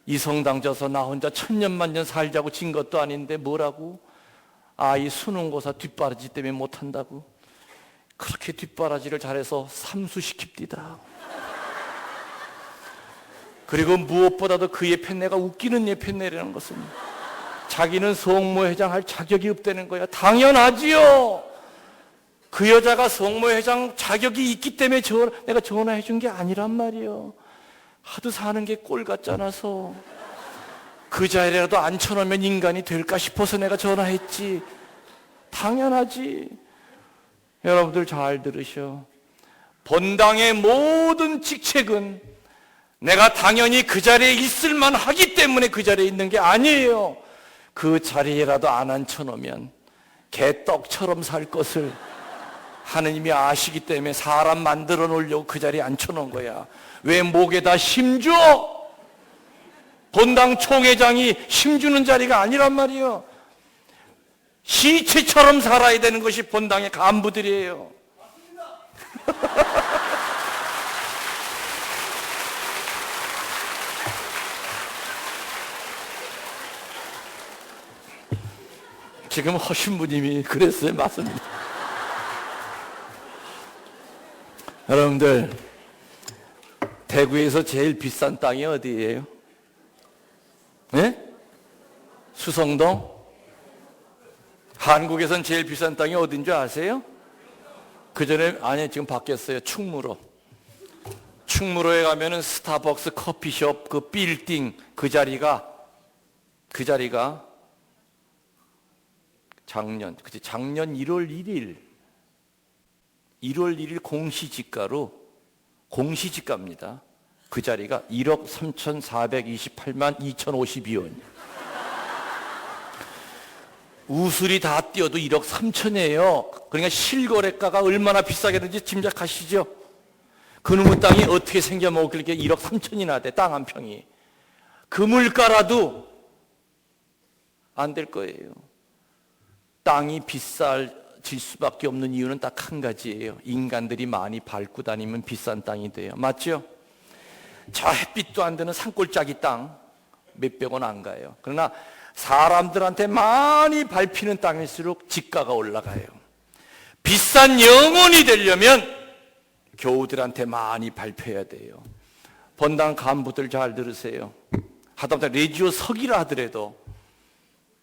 이 성당 져서 나 혼자 천년만년 살자고 진 것도 아닌데 뭐라고? 아이 수능고사 뒷바라지 때문에 못한다고? 그렇게 뒷바라지를 잘해서 삼수시킵디다. 그리고 무엇보다도 그 옆에 내가 웃기는 옆에 내라는 것은 자기는 성모회장 할 자격이 없다는 거야. 당연하지요. 그 여자가 성모회장 자격이 있기 때문에 내가 전화해 준 게 아니란 말이요. 하도 사는 게 꼴 같잖아서 그 자리라도 앉혀놓으면 인간이 될까 싶어서 내가 전화했지. 당연하지. 여러분들 잘 들으셔. 본당의 모든 직책은 내가 당연히 그 자리에 있을만 하기 때문에 그 자리에 있는 게 아니에요. 그 자리에라도 안 앉혀놓으면 개떡처럼 살 것을 하느님이 아시기 때문에 사람 만들어 놓으려고 그 자리에 앉혀놓은 거야. 왜 목에다 힘줘? 본당 총회장이 힘주는 자리가 아니란 말이에요. 시체처럼 살아야 되는 것이 본당의 간부들이에요. 지금 허신부님이 그랬어요. 맞습니다. 여러분들, 대구에서 제일 비싼 땅이 어디예요? 네? 수성동? 한국에선 제일 비싼 땅이 어딘 줄 아세요? 그 전에, 아니, 지금 바뀌었어요. 충무로. 충무로에 가면은 스타벅스 커피숍 그 빌딩 그 자리가 작년 1월 1일 공시지가입니다. 그 자리가 1억 3,428만 2,052원. 우술이 다 뛰어도 1억 3천이에요. 그러니까 실거래가가 얼마나 비싸겠는지 짐작하시죠? 그놈의 땅이 어떻게 생겨먹길래 1억 3천이나 돼, 땅 한 평이. 그 물가라도 안 될 거예요. 땅이 비싸질 수밖에 없는 이유는 딱 한 가지예요. 인간들이 많이 밟고 다니면 비싼 땅이 돼요. 맞죠? 저 햇빛도 안 드는 산골짜기 땅 몇백 원 안 가요. 그러나 사람들한테 많이 밟히는 땅일수록 지가가 올라가요. 비싼 영혼이 되려면 교우들한테 많이 밟혀야 돼요. 본당 간부들 잘 들으세요. 하다못해 레지오 석이라 하더라도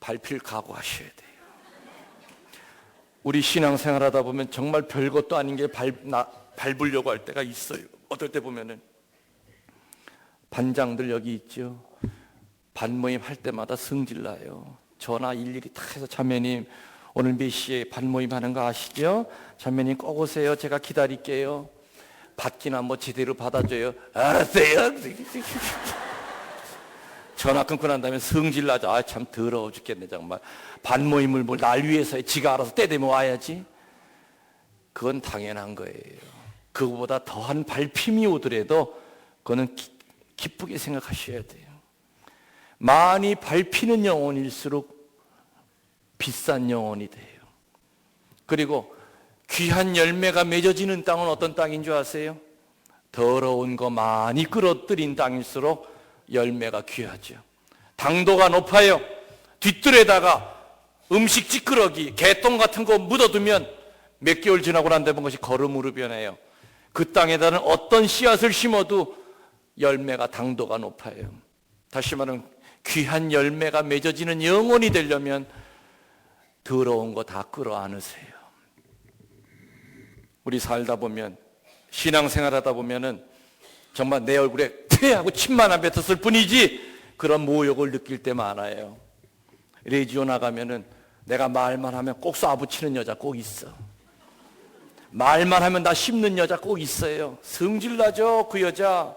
밟힐 각오하셔야 돼요. 우리 신앙생활 하다 보면 정말 별것도 아닌 게 밟으려고 할 때가 있어요. 어떨 때 보면은 반장들 여기 있죠. 반모임 할 때마다 승질나요. 전화 일일이 다 해서 자매님 오늘 몇 시에 반모임 하는 거 아시죠? 자매님 꼭 오세요. 제가 기다릴게요. 받기나 뭐 제대로 받아줘요. 알았어요. 전화 끊고 난 다음에 성질나죠. 아, 참 더러워 죽겠네 정말. 반모임을 뭘 날 위해서 해. 지가 알아서 때 되면 와야지. 그건 당연한 거예요. 그거보다 더한 밟힘이 오더라도 그거는 기쁘게 생각하셔야 돼요. 많이 밟히는 영혼일수록 비싼 영혼이 돼요. 그리고 귀한 열매가 맺어지는 땅은 어떤 땅인 줄 아세요? 더러운 거 많이 끌어들인 땅일수록 열매가 귀하죠. 당도가 높아요. 뒷뜰에다가 음식 찌끄러기, 개똥 같은 거 묻어두면 몇 개월 지나고 난 다음에 것이 거름으로 변해요. 그 땅에다는 어떤 씨앗을 심어도 열매가 당도가 높아요. 다시 말하면 귀한 열매가 맺어지는 영혼이 되려면 더러운 거 다 끌어안으세요. 우리 살다 보면 신앙생활 하다 보면은 정말 내 얼굴에 퇴하고 침만 안 뱉었을 뿐이지 그런 모욕을 느낄 때 많아요. 레지오 나가면은 내가 말만 하면 꼭 쏴붙이는 여자 꼭 있어. 말만 하면 나 씹는 여자 꼭 있어요. 성질나죠 그 여자.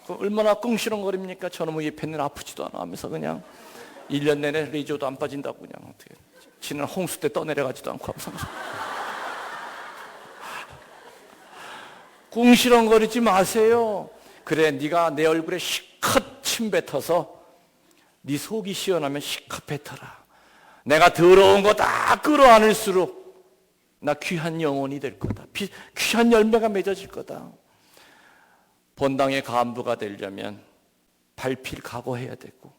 얼마나 끙시렁거립니까? 저놈의 예편는 아프지도 않아 하면서 그냥 1년 내내 레지오도 안 빠진다고 그냥 어떻게 지는 홍수 때 떠내려가지도 않고 항상 꿍시렁거리지 마세요. 그래 네가 내 얼굴에 실컷 침 뱉어서 네 속이 시원하면 실컷 뱉어라. 내가 더러운 거 다 끌어안을수록 나 귀한 영혼이 될 거다. 귀한 열매가 맺어질 거다. 본당의 간부가 되려면 밟힐 각오해야 되고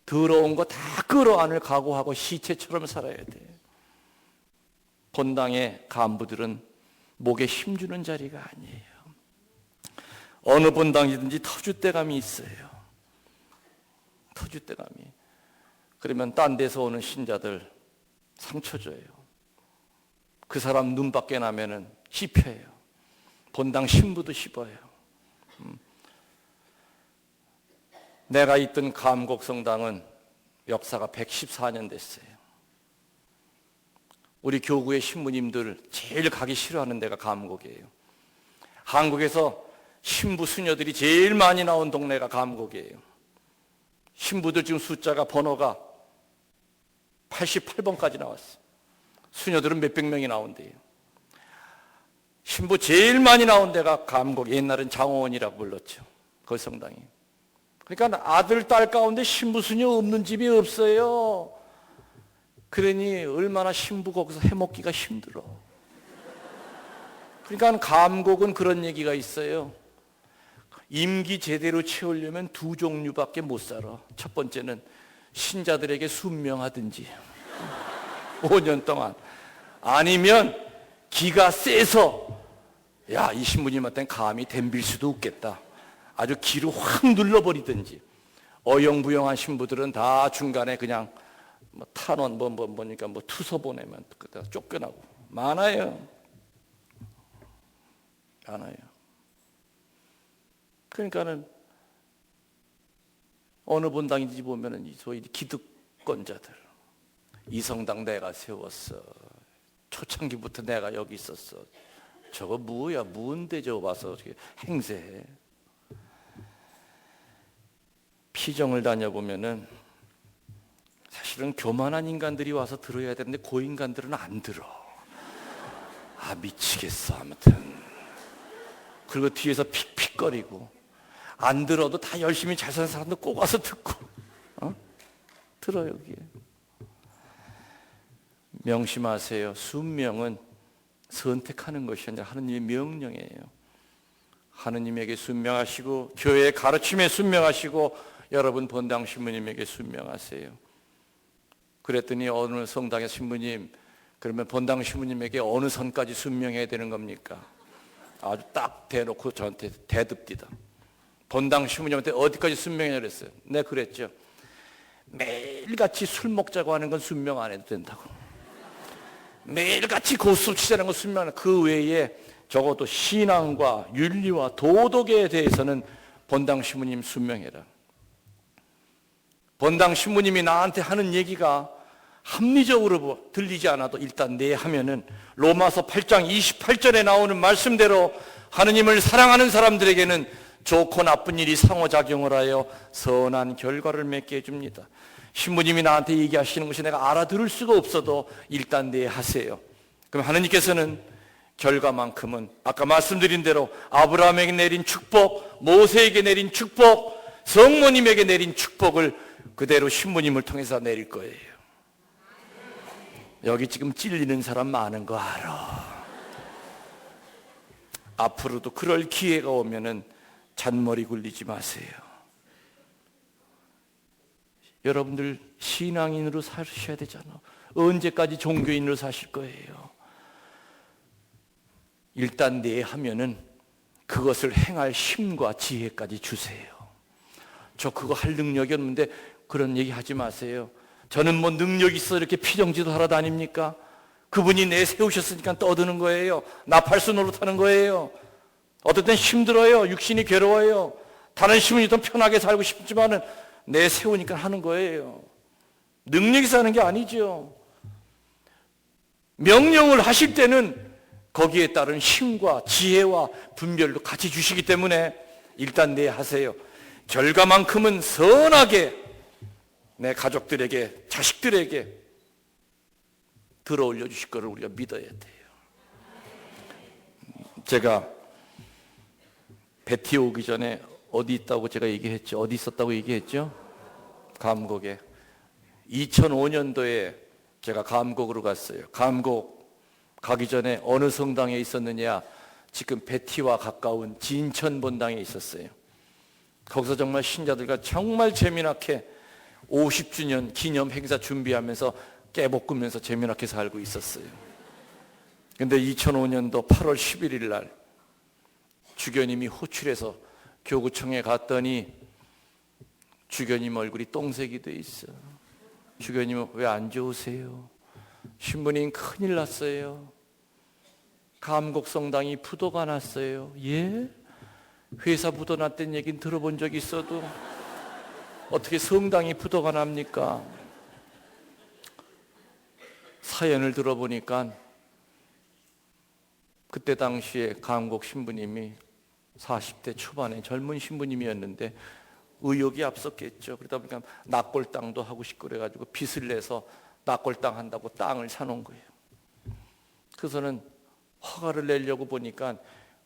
더러운 거 다 끌어안을 각오하고 시체처럼 살아야 돼. 본당의 간부들은 목에 힘주는 자리가 아니에요. 어느 본당이든지 터줏대감이 있어요. 터줏대감이. 그러면 딴 데서 오는 신자들 상처 줘요. 그 사람 눈 밖에 나면은 씹혀요. 본당 신부도 씹어요. 내가 있던 감곡성당은 역사가 114년 됐어요. 우리 교구의 신부님들 제일 가기 싫어하는 데가 감곡이에요. 한국에서 신부 수녀들이 제일 많이 나온 동네가 감곡이에요. 신부들 지금 숫자가 번호가 88번까지 나왔어요. 수녀들은 몇백 명이 나온대요. 신부 제일 많이 나온 데가 감곡, 옛날엔 장호원이라고 불렀죠. 그 성당이. 그러니까 아들, 딸 가운데 신부 수녀 없는 집이 없어요. 그러니 얼마나 신부 거기서 해먹기가 힘들어. 그러니까 감곡은 그런 얘기가 있어요. 임기 제대로 채우려면 두 종류밖에 못 살아. 첫 번째는 신자들에게 순명하든지 5년 동안. 아니면 기가 세서 야, 이 신부님한테는 감히 덤빌 수도 없겠다. 아주 기를 확 눌러버리든지. 어영부영한 신부들은 다 중간에 그냥 뭐 탄원 뭐니까 뭐 투서 보내면 그다 쫓겨나고 많아요. 많아요. 그러니까는 어느 본당인지 보면은 이 소위 기득권자들, 이 성당 내가 세웠어. 초창기부터 내가 여기 있었어. 저거 뭐야? 뭔데 저거 와서 행세해? 피정을 다녀보면은 사실은 교만한 인간들이 와서 들어야 되는데 그 인간들은 안 들어. 아, 미치겠어. 아무튼 그리고 뒤에서 픽픽거리고 안 들어도 다 열심히 잘 사는 사람들 꼭 와서 듣고 들어. 여기에 명심하세요. 순명은 선택하는 것이 아니라 하느님의 명령이에요. 하느님에게 순명하시고 교회의 가르침에 순명하시고 여러분 본당 신부님에게 순명하세요. 그랬더니 어느 성당의 신부님, 그러면 본당 신부님에게 어느 선까지 순명해야 되는 겁니까? 아주 딱 대놓고 저한테 대듭디다. 본당 신부님한테 어디까지 순명해야 그랬어요? 네, 그랬죠. 매일같이 술 먹자고 하는 건 순명 안 해도 된다고. 매일같이 고수 치자는 건 순명 안 해도, 그 외에 적어도 신앙과 윤리와 도덕에 대해서는 본당 신부님 순명해라. 본당 신부님이 나한테 하는 얘기가 합리적으로 들리지 않아도 일단 내 하면은 로마서 8장 28절에 나오는 말씀대로 하느님을 사랑하는 사람들에게는 좋고 나쁜 일이 상호작용을 하여 선한 결과를 맺게 해줍니다. 신부님이 나한테 얘기하시는 것이 내가 알아들을 수가 없어도 일단 내 하세요. 그럼 하느님께서는 결과만큼은 아까 말씀드린 대로 아브라함에게 내린 축복, 모세에게 내린 축복, 성모님에게 내린 축복을 그대로 신부님을 통해서 내릴 거예요. 여기 지금 찔리는 사람 많은 거 알아. 앞으로도 그럴 기회가 오면은 잔머리 굴리지 마세요. 여러분들 신앙인으로 사셔야 되잖아. 언제까지 종교인으로 사실 거예요? 일단 내 하면은 그것을 행할 힘과 지혜까지 주세요. 저 그거 할 능력이 없는데 그런 얘기 하지 마세요. 저는 뭐 능력 있어 이렇게 피정지도 하러 다닙니까? 그분이 내 세우셨으니까 떠드는 거예요. 나팔수 노릇하는 거예요. 어떨 땐 힘들어요. 육신이 괴로워요. 다른 신분이 더 편하게 살고 싶지만은 내 세우니까 하는 거예요. 능력이 사는 게 아니죠. 명령을 하실 때는 거기에 따른 힘과 지혜와 분별도 같이 주시기 때문에 일단 내 하세요. 결과만큼은 선하게 내 가족들에게, 자식들에게 들어올려 주실 것을 우리가 믿어야 돼요. 제가 베티 오기 전에 어디 있다고 제가 얘기했죠? 어디 있었다고 얘기했죠? 감곡에. 2005년도에 제가 감곡으로 갔어요. 감곡 가기 전에 어느 성당에 있었느냐? 지금 베티와 가까운 진천 본당에 있었어요. 거기서 정말 신자들과 정말 재미나게 50주년 기념 행사 준비하면서 깨볶으면서 재미나게 살고 있었어요. 근데 2005년도 8월 11일 날 주교님이 호출해서 교구청에 갔더니 주교님 얼굴이 똥색이 돼 있어. 주교님은 왜 안 좋으세요? 신부님 큰일 났어요. 감곡성당이 부도가 났어요. 예? 회사 부도 났다는 얘기는 들어본 적이 있어도 어떻게 성당이 부도가 납니까? 사연을 들어보니까 그때 당시에 감곡 신부님이 40대 초반의 젊은 신부님이었는데 의욕이 앞섰겠죠. 그러다 보니까 납골 땅도 하고 싶고 그래가지고 빚을 내서 납골 땅 한다고 땅을 사놓은 거예요. 그래서는 허가를 내려고 보니까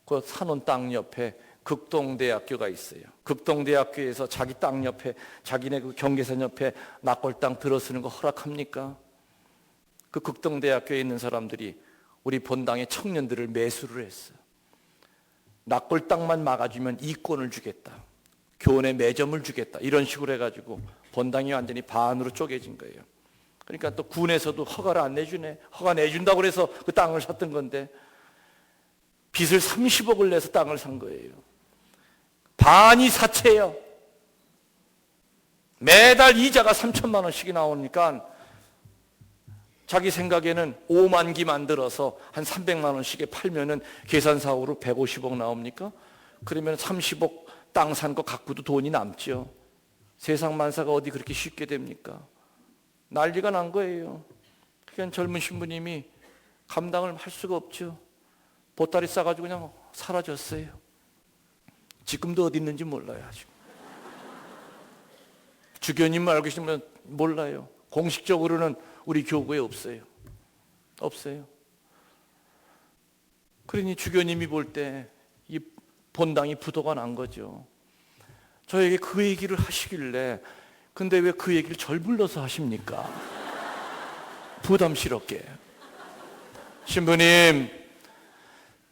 그 사놓은 땅 옆에 극동대학교가 있어요. 극동대학교에서 자기 땅 옆에, 자기네 그 경계선 옆에 납골 땅 들어서는 거 허락합니까? 그 극동대학교에 있는 사람들이 우리 본당의 청년들을 매수를 했어요. 납골 땅만 막아주면 이권을 주겠다. 교원의 매점을 주겠다. 이런 식으로 해가지고 본당이 완전히 반으로 쪼개진 거예요. 그러니까 또 군에서도 허가를 안 내주네. 허가 내준다고 그래서 그 땅을 샀던 건데 빚을 30억을 내서 땅을 산 거예요. 반이 사채예요. 매달 이자가 3천만 원씩이 나오니까 자기 생각에는 5만 기 만들어서 한 300만 원씩에 팔면은 계산사고로 150억 나옵니까? 그러면 30억 땅 산 거 갖고도 돈이 남죠. 세상 만사가 어디 그렇게 쉽게 됩니까? 난리가 난 거예요. 그러니까 젊은 신부님이 감당을 할 수가 없죠. 보따리 싸가지고 그냥 사라졌어요. 지금도 어디 있는지 몰라요. 아직. 주교님 알고 계시면 몰라요. 공식적으로는 우리 교구에 없어요. 없어요. 그러니 주교님이 볼 때 이 본당이 부도가 난 거죠. 저에게 그 얘기를 하시길래 근데 왜 그 얘기를 절 불러서 하십니까? 부담스럽게. 신부님,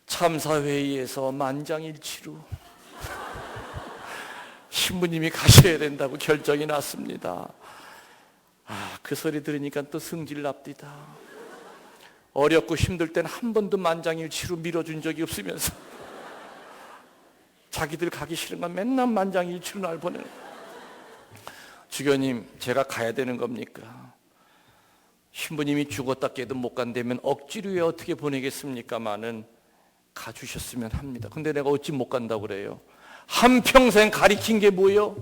참사회의에서 만장일치로 신부님이 가셔야 된다고 결정이 났습니다. 그 소리 들으니까 또 성질 납디다. 어렵고 힘들 때는 한 번도 만장일치로 밀어준 적이 없으면서 자기들 가기 싫은 건 맨날 만장일치로 날 보내는. 주교님, 제가 가야 되는 겁니까? 신부님이 죽었다 깨도 못 간다면 억지로 왜 어떻게 보내겠습니까마는 가주셨으면 합니다. 근데 내가 어찌 못 간다고 그래요? 한평생 가리킨 게 뭐예요?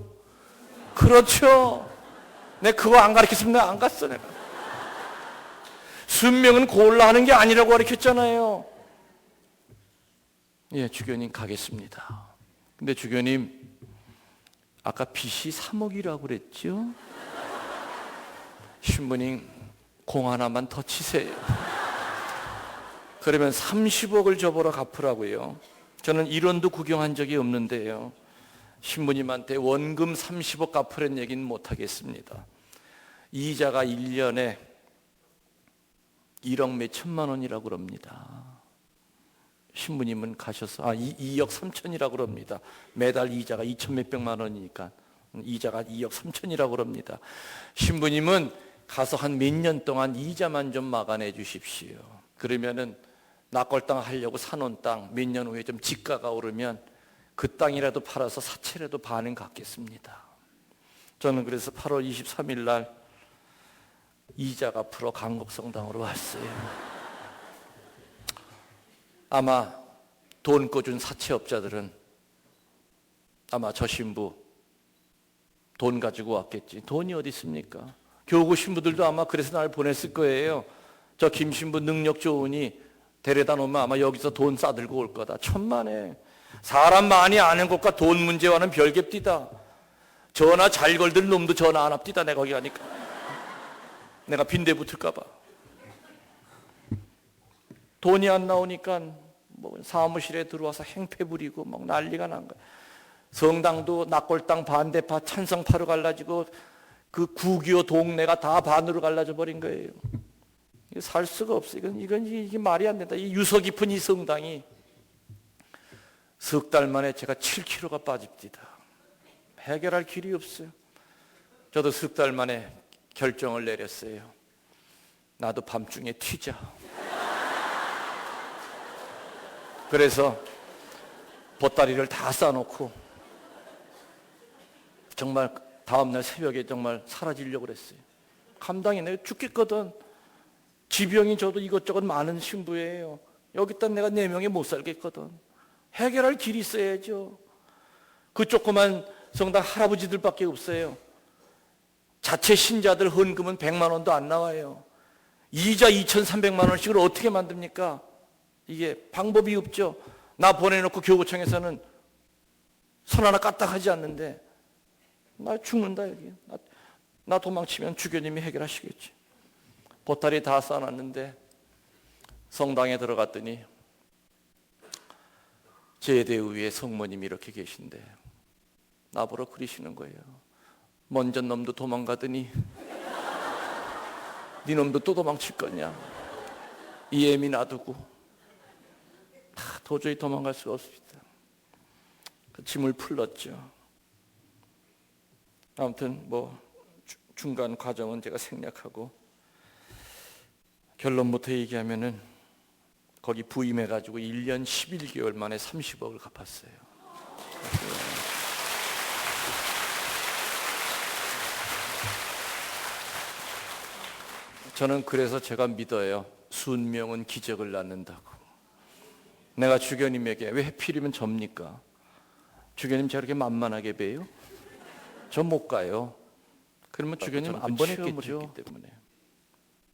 그렇죠. 내가 그거 안 가르쳤으면 내가 안 갔어. 내가 순명은 골라 하는 게 아니라고 가르쳤잖아요. 예, 주교님 가겠습니다. 근데 주교님 아까 빚이 3억이라고 그랬죠? 신부님 공 하나만 더 치세요. 그러면 30억을 저보러 갚으라고요. 저는 1원도 구경한 적이 없는데요. 신부님한테 원금 30억 갚으라는 얘기는 못하겠습니다. 이자가 1년에 1억 몇 천만 원이라고 그럽니다. 신부님은 가셔서 2억 3천이라고 그럽니다. 매달 이자가 2천 몇백만 원이니까 이자가 2억 3천이라고 그럽니다. 신부님은 가서 한 몇 년 동안 이자만 좀 막아내 주십시오. 그러면은 낙골땅 하려고 사놓은 땅 몇 년 후에 좀 지가가 오르면 그 땅이라도 팔아서 사채라도 반은 갚겠습니다. 저는 그래서 8월 23일 날 이자 갚으러 강곡성당으로 왔어요. 아마 돈 꿔준 사채업자들은 아마 저 신부 돈 가지고 왔겠지. 돈이 어디 있습니까? 교구 신부들도 아마 그래서 날 보냈을 거예요. 저 김 신부 능력 좋으니 데려다 놓으면 아마 여기서 돈 싸들고 올 거다. 천만에. 사람 많이 아는 것과 돈 문제와는 별개입디다. 전화 잘 걸들 놈도 전화 안 합디다. 내가 거기 가니까. 내가 빈대 붙을까 봐. 돈이 안 나오니까 뭐 사무실에 들어와서 행패 부리고 막 난리가 난 거야. 성당도 낙골당 반대파 찬성파로 갈라지고 그 구기호 동네가 다 반으로 갈라져 버린 거예요. 살 수가 없어. 이게 말이 안 된다. 이 유서 깊은 이 성당이 석 달 만에 제가 7kg가 빠집니다. 해결할 길이 없어요. 저도 석 달 만에 결정을 내렸어요. 나도 밤중에 튀자. 그래서 보따리를 다 싸놓고 정말 다음날 새벽에 정말 사라지려고 그랬어요. 감당이 내가 죽겠거든. 지병이 저도 이것저것 많은 신부예요. 여기다 내가 4명에 못 살겠거든. 해결할 길이 있어야죠. 그 조그만 성당 할아버지들밖에 없어요. 자체 신자들 헌금은 100만 원도 안 나와요. 이자 2,300만 원씩을 어떻게 만듭니까? 이게 방법이 없죠. 나 보내놓고 교구청에서는 손 하나 까딱하지 않는데 나 죽는다 여기. 나 도망치면 주교님이 해결하시겠지. 보따리 다 싸놨는데 성당에 들어갔더니 제대 위에 성모님이 이렇게 계신데 나보러 그러시는 거예요. 먼저 놈도 도망가더니 네 놈도 또 도망칠 거냐. 이 애미 놔두고 도저히 도망갈 수가 없습니다. 그 짐을 풀렀죠. 아무튼 뭐 중간 과정은 제가 생략하고 결론부터 얘기하면은 거기 부임해가지고 1년 11개월 만에 30억을 갚았어요. 저는 그래서 제가 믿어요. 순명은 기적을 낳는다고. 내가 주교님에게 왜 하필이면 접니까? 주교님 저렇게 만만하게 봬요? 저 못 가요. 그러면 주교님 안 보냈겠죠. 때문에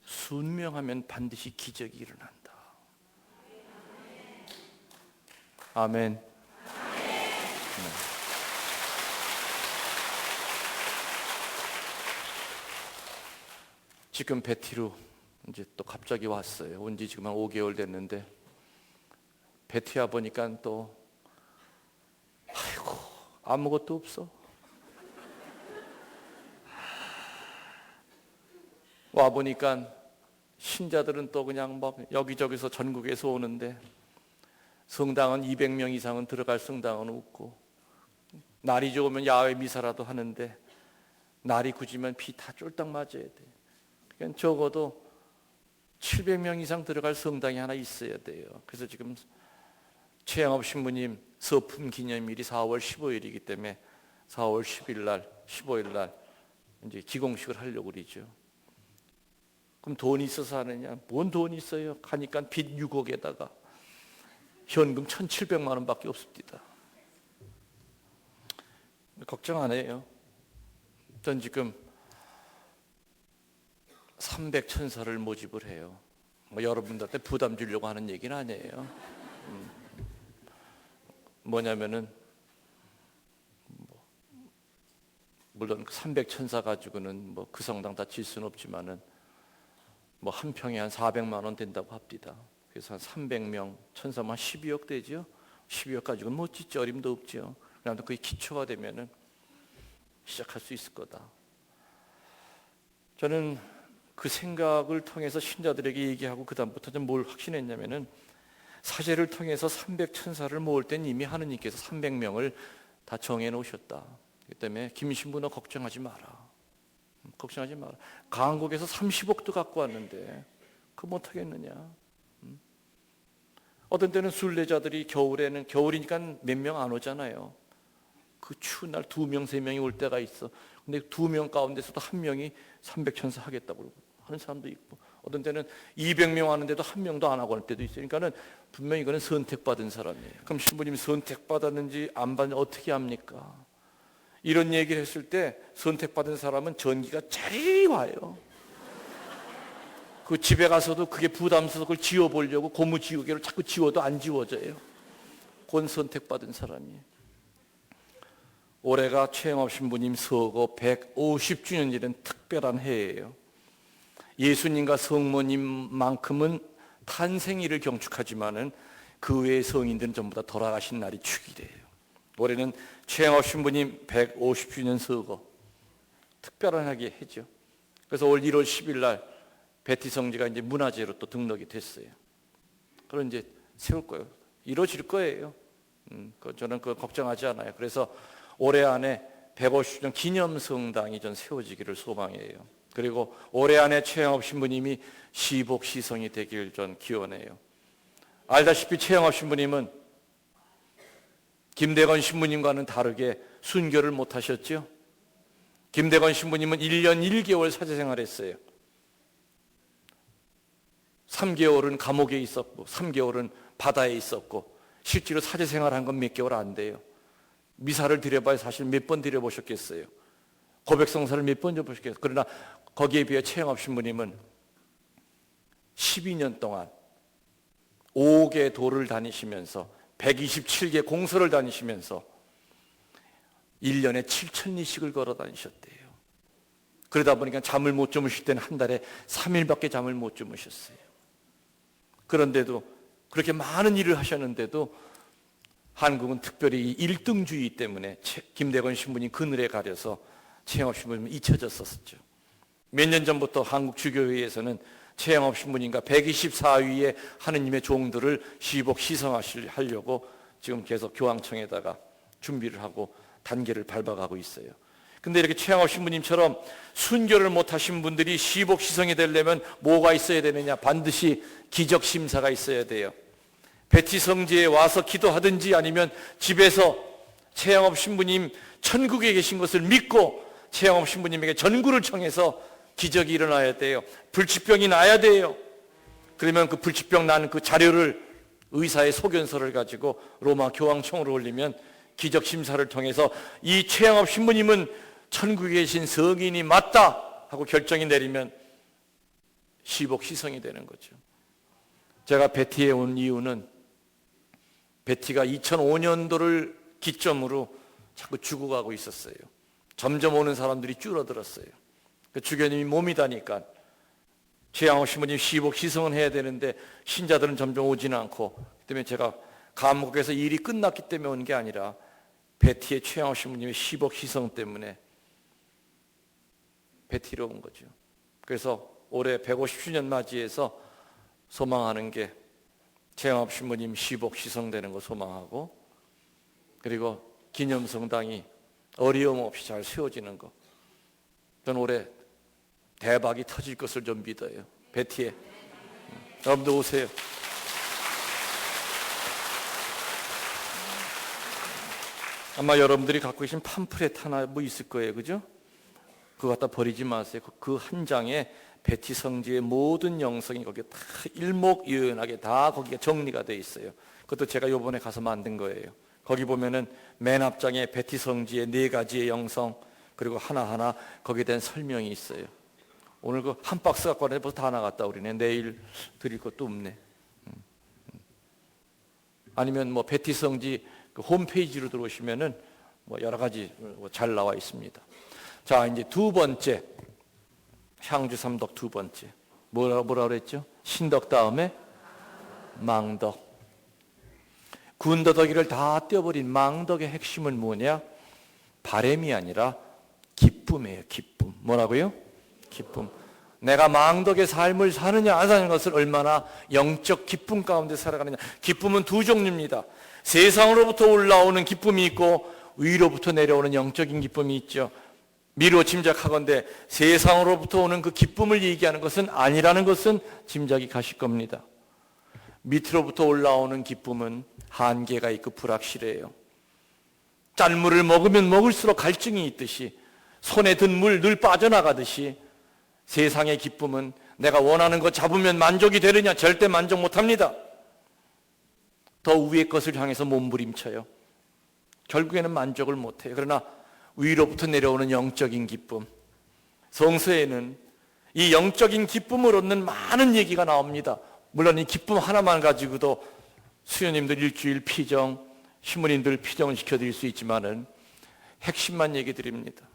순명하면 반드시 기적이 일어난다. 아멘. 지금 베티로 이제 또 갑자기 왔어요. 온 지 지금 한 5개월 됐는데 베티야 보니까 또 아이고 아무것도 없어. 와 보니까 신자들은 또 그냥 막 여기저기서 전국에서 오는데 성당은 200명 이상은 들어갈 성당은 없고, 날이 좋으면 야외 미사라도 하는데 날이 굳으면 비 다 쫄딱 맞아야 돼. 그러니까 적어도 700명 이상 들어갈 성당이 하나 있어야 돼요. 그래서 지금 최양업 신부님 서품 기념일이 4월 15일이기 때문에 4월 10일 날, 15일 날 이제 기공식을 하려고 그러죠. 그럼 돈이 있어서 하느냐? 뭔 돈이 있어요? 가니까 빚 6억에다가 현금 1,700만 원밖에 없습니다. 걱정 안 해요. 전 지금 300천사를 모집을 해요. 뭐 여러분들한테 부담 주려고 하는 얘기는 아니에요. 뭐냐면은 물론 300천사 가지고는 뭐 그 성당 다 질 수는 없지만은 뭐 한 평에 한 400만 원 된다고 합니다. 그래서 한 300명 천사만 12억 되죠. 12억 가지고는 못 짓지, 어림도 없죠. 그런데 그게 기초가 되면은 시작할 수 있을 거다. 저는 그 생각을 통해서 신자들에게 얘기하고 그 다음부터 좀 뭘 확신했냐면은 사제를 통해서 300천사를 모을 땐 이미 하느님께서 300명을 다 정해 놓으셨다. 그렇기 때문에 김신부 너 걱정하지 마라. 걱정하지 마라. 강국에서 30억도 갖고 왔는데 그거 못하겠느냐. 어떤 때는 순례자들이 겨울에는, 겨울이니까 몇 명 안 오잖아요. 그 추운 날 2명, 3명이 올 때가 있어. 근데 2명 가운데서도 1명이 300천사 하겠다고 하는 사람도 있고, 어떤 때는 200명 하는데도 1명도 안 하고 할 때도 있어요. 그러니까는 분명히 이거는 선택받은 사람이에요. 그럼 신부님이 선택받았는지 안 받는지 어떻게 합니까? 이런 얘기를 했을 때 선택받은 사람은 전기가 자리리 와요. 그 집에 가서도 그게 부담스러워서 그걸 지워보려고 고무지우개를 자꾸 지워도 안 지워져요. 그건 선택받은 사람이에요. 올해가 최영업 신부님 서거 150주년이라는 특별한 해예요. 예수님과 성모님만큼은 탄생일을 경축하지만은 그 외의 성인들은 전부 다 돌아가신 날이 축일이에요. 올해는 최영업 신부님 150주년 서거 특별하게 했죠. 그래서 올 1월 10일 날 베티 성지가 이제 문화재로 또 등록이 됐어요. 그럼 이제 세울 거예요. 이루어질 거예요. 저는 그거 걱정하지 않아요. 그래서 올해 안에 150주년 기념 성당이 전 세워지기를 소망해요. 그리고 올해 안에 최영업 신부님이 시복 시성이 되길 전 기원해요. 알다시피 최영업 신부님은 김대건 신부님과는 다르게 순교를 못 하셨죠. 김대건 신부님은 1년 1개월 사제 생활했어요. 3개월은 감옥에 있었고 3개월은 바다에 있었고, 실제로 사제 생활한 건 몇 개월 안 돼요. 미사를 드려봐야 사실 몇 번 드려보셨겠어요. 고백성사를 몇 번 드려보셨겠어요. 그러나 거기에 비해 최영업 신부님은 12년 동안 5개 도를 다니시면서 127개 공소를 다니시면서 1년에 7,000리씩을 걸어 다니셨대요. 그러다 보니까 잠을 못 주무실 때는 한 달에 3일밖에 잠을 못 주무셨어요. 그런데도 그렇게 많은 일을 하셨는데도 한국은 특별히 이 1등주의 때문에 김대건 신부님 그늘에 가려서 최영업 신부님은 잊혀졌었죠. 몇 년 전부터 한국 주교회에서는 최영업 신부님과 124위의 하느님의 종들을 시복 시성하려고 지금 계속 교황청에다가 준비를 하고 단계를 밟아가고 있어요. 근데 이렇게 최양업 신부님처럼 순교를 못하신 분들이 시복시성이 되려면 뭐가 있어야 되느냐? 반드시 기적심사가 있어야 돼요. 베티 성지에 와서 기도하든지 아니면 집에서 최양업 신부님 천국에 계신 것을 믿고 최양업 신부님에게 전구를 청해서 기적이 일어나야 돼요. 불치병이 나야 돼요. 그러면 그 불치병 난 그 자료를 의사의 소견서를 가지고 로마 교황청으로 올리면 기적심사를 통해서 이 최양업 신부님은 천국에 계신 성인이 맞다 하고 결정이 내리면 시복시성이 되는 거죠. 제가 베티에 온 이유는 베티가 2005년도를 기점으로 자꾸 죽어가고 있었어요. 점점 오는 사람들이 줄어들었어요. 그 주교님이 몸이 다니까 최양호 신부님 시복시성은 해야 되는데 신자들은 점점 오지는 않고, 그 때문에 제가 감옥에서 일이 끝났기 때문에 온 게 아니라 베티의 최양호 신부님의 시복시성 때문에 베티로 온 거죠. 그래서 올해 150주년 맞이해서 소망하는 게 최양호 신부님 시복시성되는 거 소망하고, 그리고 기념성당이 어려움 없이 잘 세워지는 거. 저는 올해 대박이 터질 것을 좀 믿어요. 베티에. 여러분들 오세요. 아마 여러분들이 갖고 계신 팜프렛 하나 뭐 있을 거예요. 그죠? 그거 갖다 버리지 마세요. 그 한 장에 베티 성지의 모든 영성이 거기에 다 일목요연하게 다 거기에 정리가 돼 있어요. 그것도 제가 요번에 가서 만든 거예요. 거기 보면은 맨 앞장에 베티 성지의 4가지의 영성, 그리고 하나하나 거기에 대한 설명이 있어요. 오늘 그 한 박스 갖고 왔는데 벌써 다 나갔다 우리네. 내일 드릴 것도 없네. 아니면 뭐 베티 성지 그 홈페이지로 들어오시면은 뭐 여러 가지 잘 나와 있습니다. 자, 이제 두 번째, 향주 삼덕 두 번째. 뭐라 그랬죠? 신덕 다음에 망덕. 군더더기를 다 떼어버린 망덕의 핵심은 뭐냐? 바램이 아니라 기쁨이에요. 기쁨. 뭐라고요? 기쁨. 내가 망덕의 삶을 사느냐 안 사는 것을 얼마나 영적 기쁨 가운데 살아가느냐. 기쁨은 두 종류입니다. 세상으로부터 올라오는 기쁨이 있고 위로부터 내려오는 영적인 기쁨이 있죠. 미루어 짐작하건대 세상으로부터 오는 그 기쁨을 얘기하는 것은 아니라는 것은 짐작이 가실 겁니다. 밑으로부터 올라오는 기쁨은 한계가 있고 불확실해요. 짠물을 먹으면 먹을수록 갈증이 있듯이, 손에 든 물 늘 빠져나가듯이 세상의 기쁨은 내가 원하는 거 잡으면 만족이 되느냐? 절대 만족 못합니다. 더 위의 것을 향해서 몸부림쳐요. 결국에는 만족을 못해요. 그러나 위로부터 내려오는 영적인 기쁨, 성서에는 이 영적인 기쁨을 얻는 많은 얘기가 나옵니다. 물론 이 기쁨 하나만 가지고도 수녀님들 일주일 피정, 신부님들 피정을 시켜드릴 수 있지만은 핵심만 얘기 드립니다.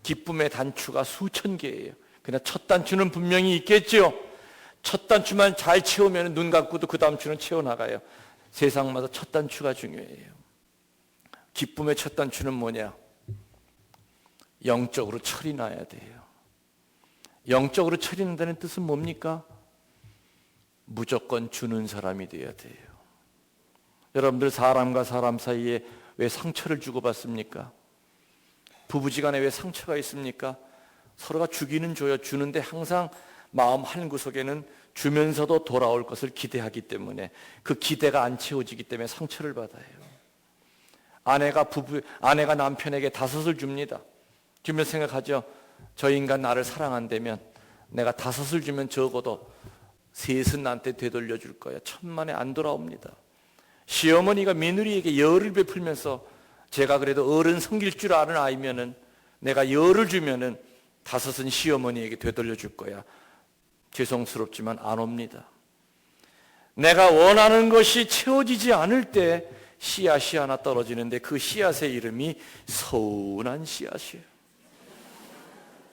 기쁨의 단추가 수천 개예요. 그러나 첫 단추는 분명히 있겠죠. 첫 단추만 잘 채우면 눈 감고도 그 다음 주는 채워나가요. 세상마다 첫 단추가 중요해요. 기쁨의 첫 단추는 뭐냐? 영적으로 철이 나야 돼요. 영적으로 철이 난다는 뜻은 뭡니까? 무조건 주는 사람이 돼야 돼요. 여러분들 사람과 사람 사이에 왜 상처를 주고받습니까? 부부지간에 왜 상처가 있습니까? 서로가 주기는 줘요. 주는데 항상 마음 한구석에는 주면서도 돌아올 것을 기대하기 때문에, 그 기대가 안 채워지기 때문에 상처를 받아요. 아내가 남편에게 다섯을 줍니다. 주면 생각하죠. 저 인간 나를 사랑한다면 내가 다섯을 주면 적어도 셋은 나한테 되돌려 줄 거야. 천만에 안 돌아옵니다. 시어머니가 며느리에게 열을 베풀면서 제가 그래도 어른 섬길 줄 아는 아이면은 내가 열을 주면은 다섯은 시어머니에게 되돌려 줄 거야. 죄송스럽지만 안 옵니다. 내가 원하는 것이 채워지지 않을 때 씨앗이 하나 떨어지는데 그 씨앗의 이름이 서운한 씨앗이에요.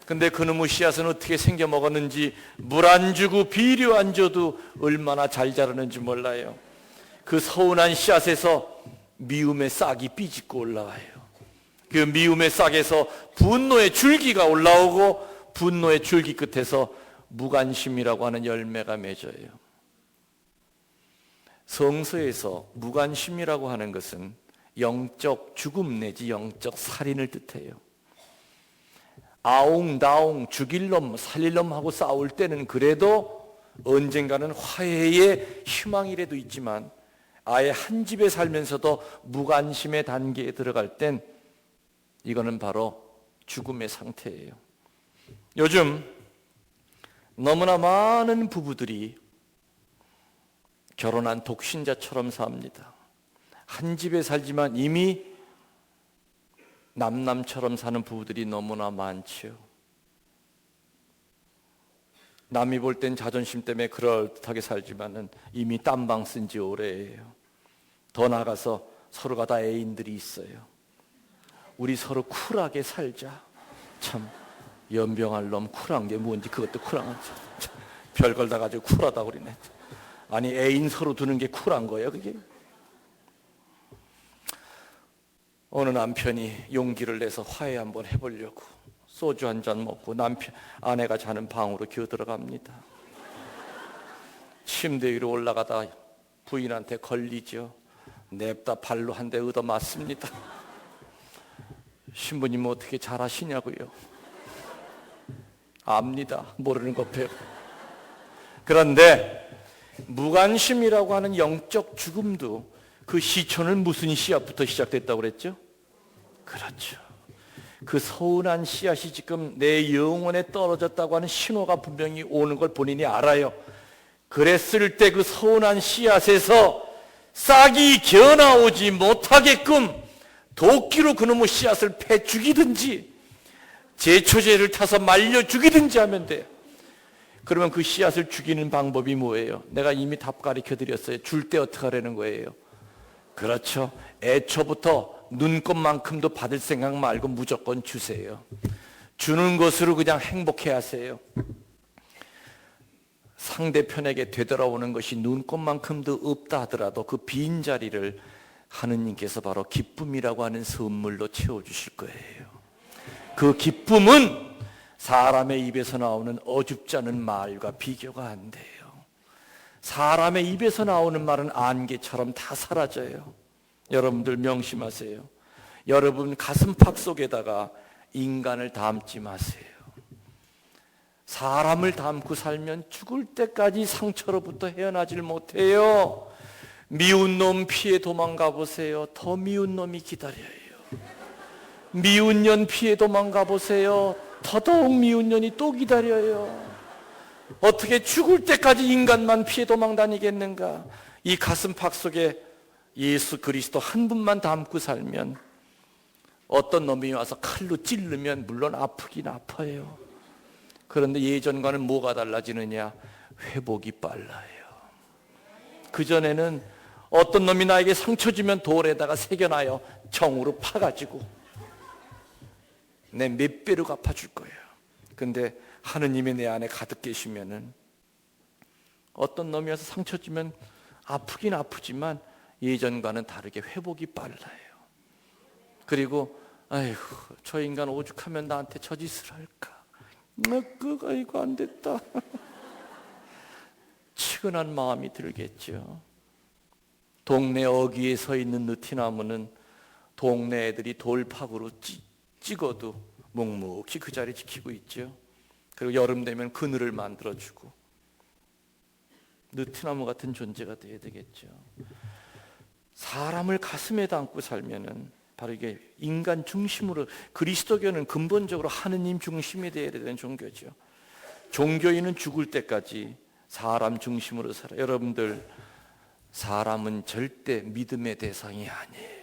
근데 그놈의 씨앗은 어떻게 생겨 먹었는지, 물 안 주고 비료 안 줘도 얼마나 잘 자라는지 몰라요. 그 서운한 씨앗에서 미움의 싹이 삐짓고 올라와요. 그 미움의 싹에서 분노의 줄기가 올라오고 분노의 줄기 끝에서 무관심이라고 하는 열매가 맺어요. 성서에서 무관심이라고 하는 것은 영적 죽음 내지 영적 살인을 뜻해요. 아웅다웅 죽일 놈 살릴 놈하고 싸울 때는 그래도 언젠가는 화해의 희망이라도 있지만 아예 한 집에 살면서도 무관심의 단계에 들어갈 땐 이거는 바로 죽음의 상태예요. 요즘 너무나 많은 부부들이 결혼한 독신자처럼 삽니다. 한 집에 살지만 이미 남남처럼 사는 부부들이 너무나 많죠. 남이 볼 땐 자존심 때문에 그럴듯하게 살지만은 이미 딴방 쓴 지 오래예요. 더 나아가서 서로가 다 애인들이 있어요. 우리 서로 쿨하게 살자. 참 연병할 놈 쿨한 게 뭔지 그것도 쿨한 거죠. 별걸 다 가지고 쿨하다고 그러네. 아니 애인 서로 두는 게 쿨한 거예요 그게? 어느 남편이 용기를 내서 화해 한번 해보려고 소주 한 잔 먹고 아내가 자는 방으로 기어 들어갑니다. 침대 위로 올라가다 부인한테 걸리죠. 냅다 발로 한 대 얻어 맞습니다. 신부님 어떻게 잘하시냐고요? 압니다. 모르는 것 배워. 그런데 무관심이라고 하는 영적 죽음도 그 시초는 무슨 씨앗부터 시작됐다고 그랬죠? 그렇죠. 그 서운한 씨앗이 지금 내 영혼에 떨어졌다고 하는 신호가 분명히 오는 걸 본인이 알아요. 그랬을 때 그 서운한 씨앗에서 싹이 겨나오지 못하게끔 도끼로 그놈의 씨앗을 패 죽이든지 제초제를 타서 말려 죽이든지 하면 돼요. 그러면 그 씨앗을 죽이는 방법이 뭐예요? 내가 이미 답 가르쳐 드렸어요. 줄 때 어떻게 하라는 거예요? 그렇죠. 애초부터 눈곱만큼도 받을 생각 말고 무조건 주세요. 주는 것으로 그냥 행복해 하세요. 상대편에게 되돌아오는 것이 눈곱만큼도 없다 하더라도 그 빈자리를 하느님께서 바로 기쁨이라고 하는 선물로 채워주실 거예요. 그 기쁨은 사람의 입에서 나오는 어줍지 않은 말과 비교가 안 돼요. 사람의 입에서 나오는 말은 안개처럼 다 사라져요. 여러분들 명심하세요. 여러분 가슴팍 속에다가 인간을 담지 마세요. 사람을 담고 살면 죽을 때까지 상처로부터 헤어나질 못해요. 미운 놈 피해 도망가 보세요. 더 미운 놈이 기다려요. 미운 년 피해 도망가 보세요. 더더욱 미운 년이 또 기다려요. 어떻게 죽을 때까지 인간만 피해 도망 다니겠는가? 이 가슴팍 속에 예수 그리스도 한 분만 담고 살면 어떤 놈이 와서 칼로 찌르면 물론 아프긴 아파요. 그런데 예전과는 뭐가 달라지느냐? 회복이 빨라요. 그전에는 어떤 놈이 나에게 상처 주면 돌에다가 새겨놔요. 정으로 파가지고 내 몇 배로 갚아줄 거예요. 근데 하느님이 내 안에 가득 계시면은 어떤 놈이 와서 상처 주면 아프긴 아프지만 예전과는 다르게 회복이 빨라요. 그리고 아이고 저 인간 오죽하면 나한테 저 짓을 할까? 이거 안 됐다. 측은한 마음이 들겠죠. 동네 어귀에 서 있는 느티나무는 동네 애들이 돌팍으로 찍어도 묵묵히 그 자리 지키고 있죠. 그리고 여름 되면 그늘을 만들어주고 느티나무 같은 존재가 되어야 되겠죠. 사람을 가슴에 담고 살면은 바로 이게 인간 중심으로, 그리스도교는 근본적으로 하느님 중심이 되어야 되는 종교죠. 종교인은 죽을 때까지 사람 중심으로 살아요. 여러분들 사람은 절대 믿음의 대상이 아니에요.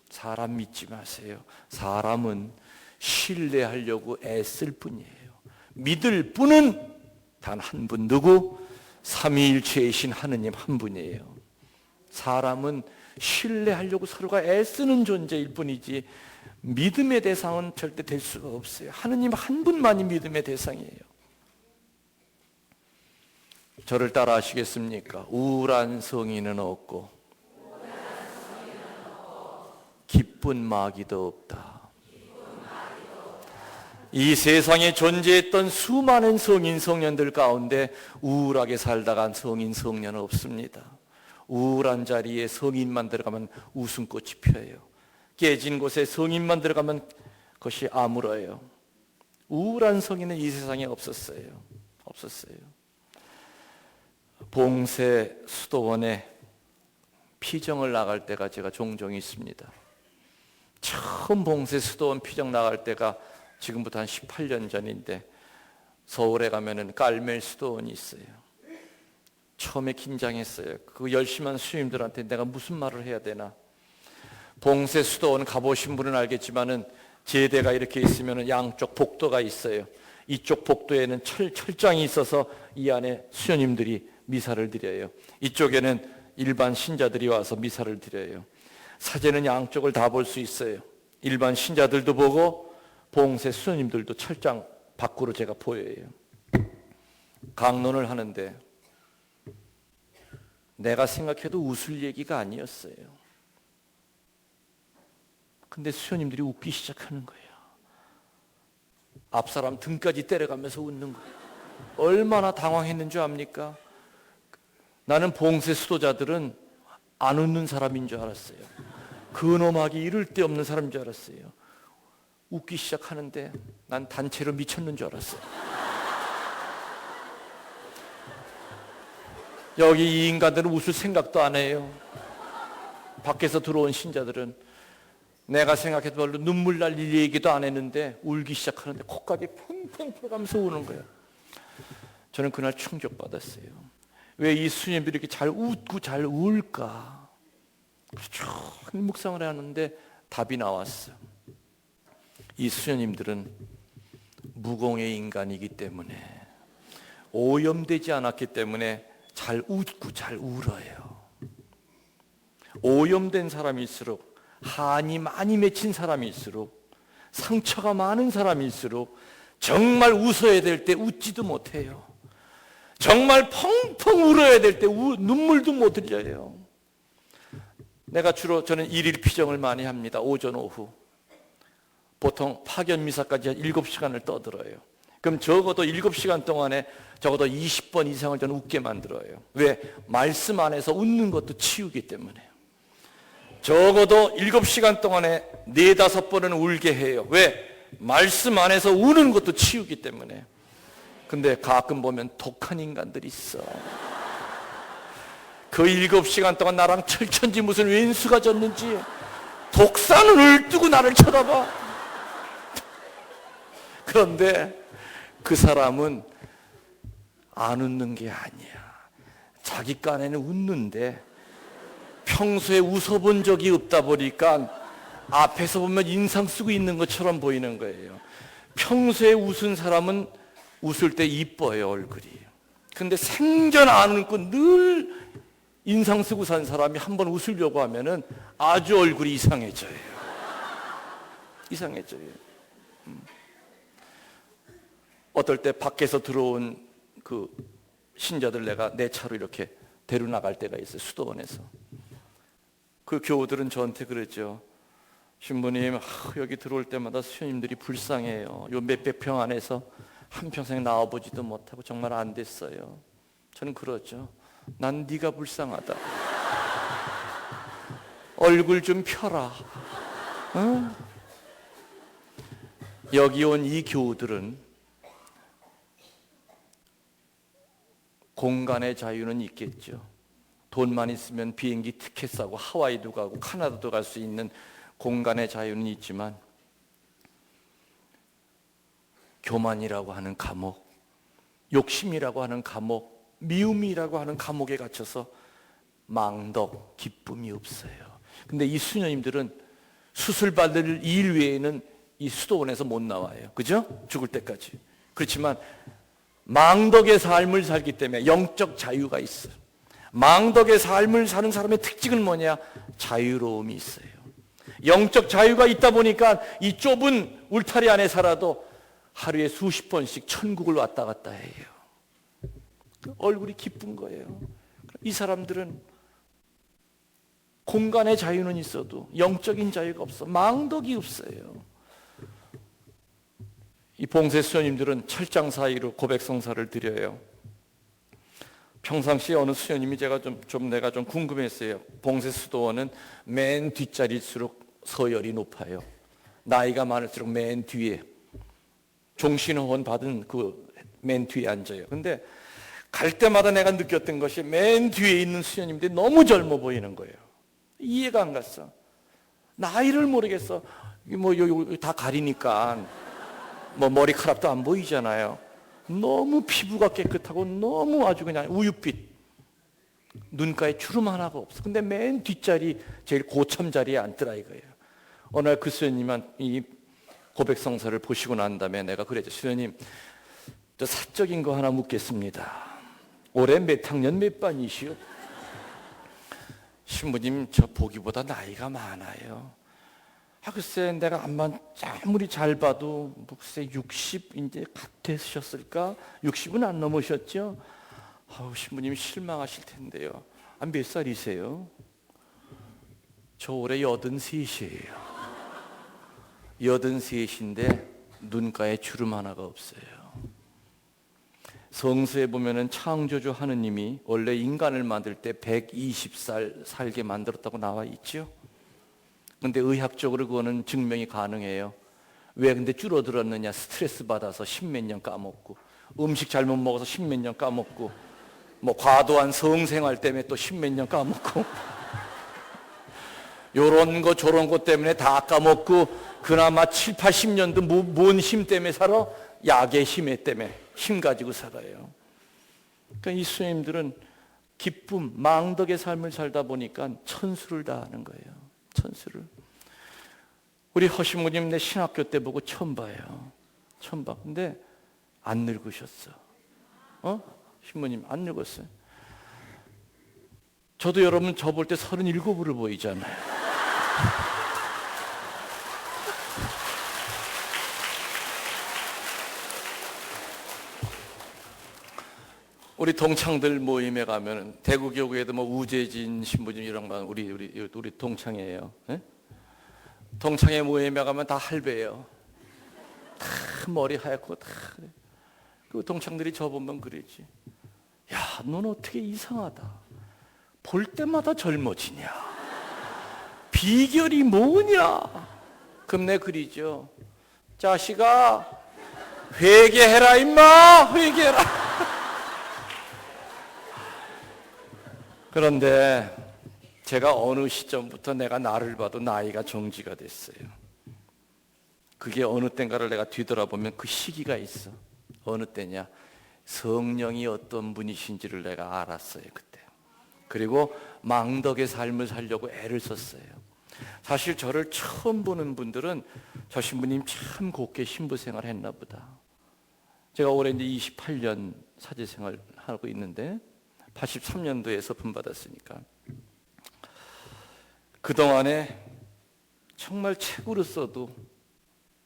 사람 믿지 마세요. 사람은 신뢰하려고 애쓸 뿐이에요. 믿을 분은 단 한 분, 누구? 삼위일체이신 하느님 한 분이에요. 사람은 신뢰하려고 서로가 애쓰는 존재일 뿐이지 믿음의 대상은 절대 될 수가 없어요. 하느님 한 분만이 믿음의 대상이에요. 저를 따라 하시겠습니까? 우울한 성인은 없고 기쁜 마귀도 없다. 이 세상에 존재했던 수많은 성인 성년들 가운데 우울하게 살다간 성인 성년은 없습니다. 우울한 자리에 성인만 들어가면 웃음꽃이 펴요. 깨진 곳에 성인만 들어가면 그것이 아물어요. 우울한 성인은 이 세상에 없었어요. 봉쇄 수도원에 피정을 나갈 때가 제가 종종 있습니다. 처음 봉쇄 수도원 피정 나갈 때가 지금부터 한 18년 전인데, 서울에 가면은 깔멜 수도원이 있어요. 처음에 긴장했어요. 그 열심한 수임들한테 내가 무슨 말을 해야 되나. 봉쇄 수도원 가보신 분은 알겠지만은 제대가 이렇게 있으면은 양쪽 복도가 있어요. 이쪽 복도에는 철장이 있어서 이 안에 수녀님들이 미사를 드려요. 이쪽에는 일반 신자들이 와서 미사를 드려요. 사제는 양쪽을 다 볼 수 있어요. 일반 신자들도 보고 봉쇄 수녀님들도 철장 밖으로 제가 보여요. 강론을 하는데 내가 생각해도 웃을 얘기가 아니었어요. 근데 수녀님들이 웃기 시작하는 거예요. 앞사람 등까지 때려가면서 웃는 거예요. 얼마나 당황했는 줄 압니까? 나는 봉쇄 수도자들은 안 웃는 사람인 줄 알았어요. 근엄하기 이를 데 없는 사람인 줄 알았어요. 웃기 시작하는데 난 단체로 미쳤는 줄 알았어요. 여기 이 인간들은 웃을 생각도 안 해요. 밖에서 들어온 신자들은 내가 생각해도 별로 눈물 날 얘기도 안 했는데 울기 시작하는데 코까지 펑펑 풀어가면서 우는 거예요. 저는 그날 충격받았어요. 왜 이 수녀님들이 이렇게 잘 웃고 잘 울까? 쭉 묵상을 하는데 답이 나왔어요. 이 수녀님들은 무공의 인간이기 때문에, 오염되지 않았기 때문에 잘 웃고 잘 울어요. 오염된 사람일수록, 한이 많이 맺힌 사람일수록, 상처가 많은 사람일수록 정말 웃어야 될 때 웃지도 못해요. 정말 펑펑 울어야 될 때 눈물도 못 흘려요. 저는 일일 피정을 많이 합니다. 오전 오후. 보통 파견 미사까지 한 7시간을 떠들어요. 그럼 적어도 7시간 동안에 적어도 20번 이상을 저는 웃게 만들어요. 왜? 말씀 안에서 웃는 것도 치유기 때문에. 적어도 7시간 동안에 4-5번은 울게 해요. 왜? 말씀 안에서 우는 것도 치유기 때문에. 근데 가끔 보면 독한 인간들이 있어. 그 7시간 동안 나랑 철천지 무슨 왼수가 졌는지 독사눈을 뜨고 나를 쳐다봐. 그런데 그 사람은 안 웃는 게 아니야. 자기 깐에는 웃는데 평소에 웃어본 적이 없다 보니까 앞에서 보면 인상 쓰고 있는 것처럼 보이는 거예요. 평소에 웃은 사람은 웃을 때 이뻐요, 얼굴이. 근데 생전 안 웃고 늘 인상 쓰고 산 사람이 한번 웃으려고 하면은 아주 얼굴이 이상해져요. 이상해져요. 어떨 때 밖에서 들어온 그 신자들 내가 내 차로 이렇게 데려 나갈 때가 있어요. 수도원에서. 그 교우들은 저한테 그랬죠. 신부님, 여기 들어올 때마다 수녀님들이 불쌍해요. 요 몇백 평 안에서 한평생 나와보지도 못하고 정말 안 됐어요. 저는 그러죠. 난 네가 불쌍하다. 얼굴 좀 펴라. 어? 여기 온 이 교우들은 공간의 자유는 있겠죠. 돈만 있으면 비행기 티켓 사고 하와이도 가고 카나다도 갈 수 있는 공간의 자유는 있지만 교만이라고 하는 감옥, 욕심이라고 하는 감옥, 미움이라고 하는 감옥에 갇혀서 망덕, 기쁨이 없어요. 근데 이 수녀님들은 수술 받을 일 외에는 이 수도원에서 못 나와요. 그죠? 죽을 때까지. 그렇지만 망덕의 삶을 살기 때문에 영적 자유가 있어요. 망덕의 삶을 사는 사람의 특징은 뭐냐? 자유로움이 있어요. 영적 자유가 있다 보니까 이 좁은 울타리 안에 살아도 하루에 수십 번씩 천국을 왔다 갔다 해요. 얼굴이 기쁜 거예요. 이 사람들은 공간의 자유는 있어도 영적인 자유가 없어. 망덕이 없어요. 이 봉쇄 수녀님들은 철장 사이로 고백 성사를 드려요. 평상시에 어느 수녀님이 내가 좀 궁금했어요. 봉쇄수도원은 맨 뒷자리일수록 서열이 높아요. 나이가 많을수록 맨 뒤에 종신호원 받은 그 맨 뒤에 앉아요. 근데 갈 때마다 내가 느꼈던 것이 맨 뒤에 있는 수녀님들이 너무 젊어 보이는 거예요. 이해가 안 갔어. 나이를 모르겠어. 다 가리니까 머리카락도 안 보이잖아요. 너무 피부가 깨끗하고 너무 아주 그냥 우윳빛, 눈가에 주름 하나가 없어. 근데 맨 뒷자리 제일 고참 자리에 앉더라 이거예요. 어느 날 그 수녀님은 이 고백성서를 보시고 난 다음에 내가 그랬죠. 수녀님, 저 사적인 거 하나 묻겠습니다. 올해 몇 학년 몇 반이시오? 신부님, 저 보기보다 나이가 많아요. 글쎄 내가 아무리 잘 봐도 글쎄 60 이제 갓 되셨을까? 60은 안 넘으셨죠? 신부님 실망하실 텐데요. 몇 살이세요? 저 올해 83이에요. 83인데 눈가에 주름 하나가 없어요. 성서에 보면은 창조주 하느님이 원래 인간을 만들 때 120살 살게 만들었다고 나와 있죠. 근데 의학적으로 그거는 증명이 가능해요. 왜 근데 줄어들었느냐? 스트레스 받아서 십몇 년 까먹고, 음식 잘못 먹어서 십몇 년 까먹고, 과도한 성생활 때문에 또 십몇 년 까먹고, 요런 거 저런 거 때문에 다 까먹고, 그나마 7, 80년도 뭔 힘 때문에 살아? 약의 힘 때문에 힘 가지고 살아요. 그러니까 이 수녀님들은 기쁨, 망덕의 삶을 살다 보니까 천수를 다하는 거예요. 천수를. 우리 허신부님 내 신학교 때 보고 처음 봐요. 처음 봐. 근데 안 늙으셨어. 신부님 안 늙었어요. 저도 여러분 저 볼 때 37으로 보이잖아요. 우리 동창들 모임에 가면 대구교구에도 우재진 신부님 이런 거 우리 동창이에요. 네? 동창회 모임에 가면 다 할배예요. 다 머리 하얗고 다 그래. 그 동창들이 저 보면 그러지. 야, 넌 어떻게 이상하다. 볼 때마다 젊어지냐. 비결이 뭐냐. 그럼 내 그리죠. 자식아, 회개해라 임마. 회개해라. 그런데 제가 어느 시점부터 내가 나를 봐도 나이가 정지가 됐어요. 그게 어느 때인가를 내가 뒤돌아보면 그 시기가 있어. 어느 때냐? 성령이 어떤 분이신지를 내가 알았어요, 그때. 그리고 망덕의 삶을 살려고 애를 썼어요. 사실 저를 처음 보는 분들은 저 신부님 참 곱게 신부 생활 했나 보다. 제가 올해 이제 28년 사제 생활 하고 있는데 83년도에 서품 받았으니까 그동안에 정말 책으로 써도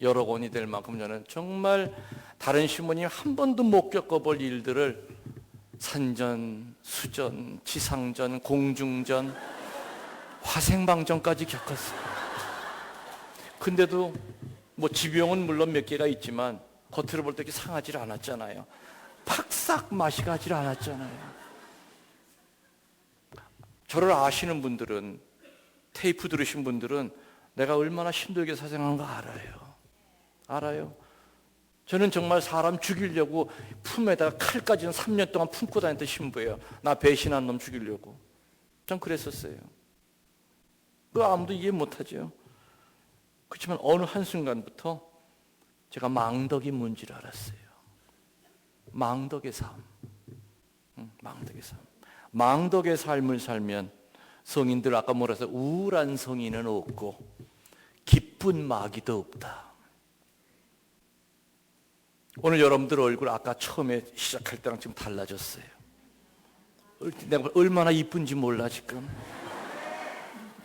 여러 권이 될 만큼 저는 정말 다른 신부님 한 번도 못 겪어볼 일들을 산전, 수전, 지상전, 공중전, 화생방전까지 겪었어요. 근데도 지병은 물론 몇 개가 있지만 겉으로 볼 때 상하지 않았잖아요. 팍싹 맛이 가지 않았잖아요. 저를 아시는 분들은, 테이프 들으신 분들은 내가 얼마나 힘들게 사생하는 거 알아요. 저는 정말 사람 죽이려고 품에다가 칼까지는 3년 동안 품고 다녔던 신부예요. 나 배신한 놈 죽이려고. 전 그랬었어요. 그 아무도 이해 못하죠. 그렇지만 어느 한순간부터 제가 망덕이 뭔지를 알았어요. 망덕의 삶. 망덕의 삶. 망덕의 삶을 살면 성인들 아까 뭐라 해서 우울한 성인은 없고 기쁜 마귀도 없다. 오늘 여러분들 얼굴 아까 처음에 시작할 때랑 지금 달라졌어요. 내가 얼마나 이쁜지 몰라 지금.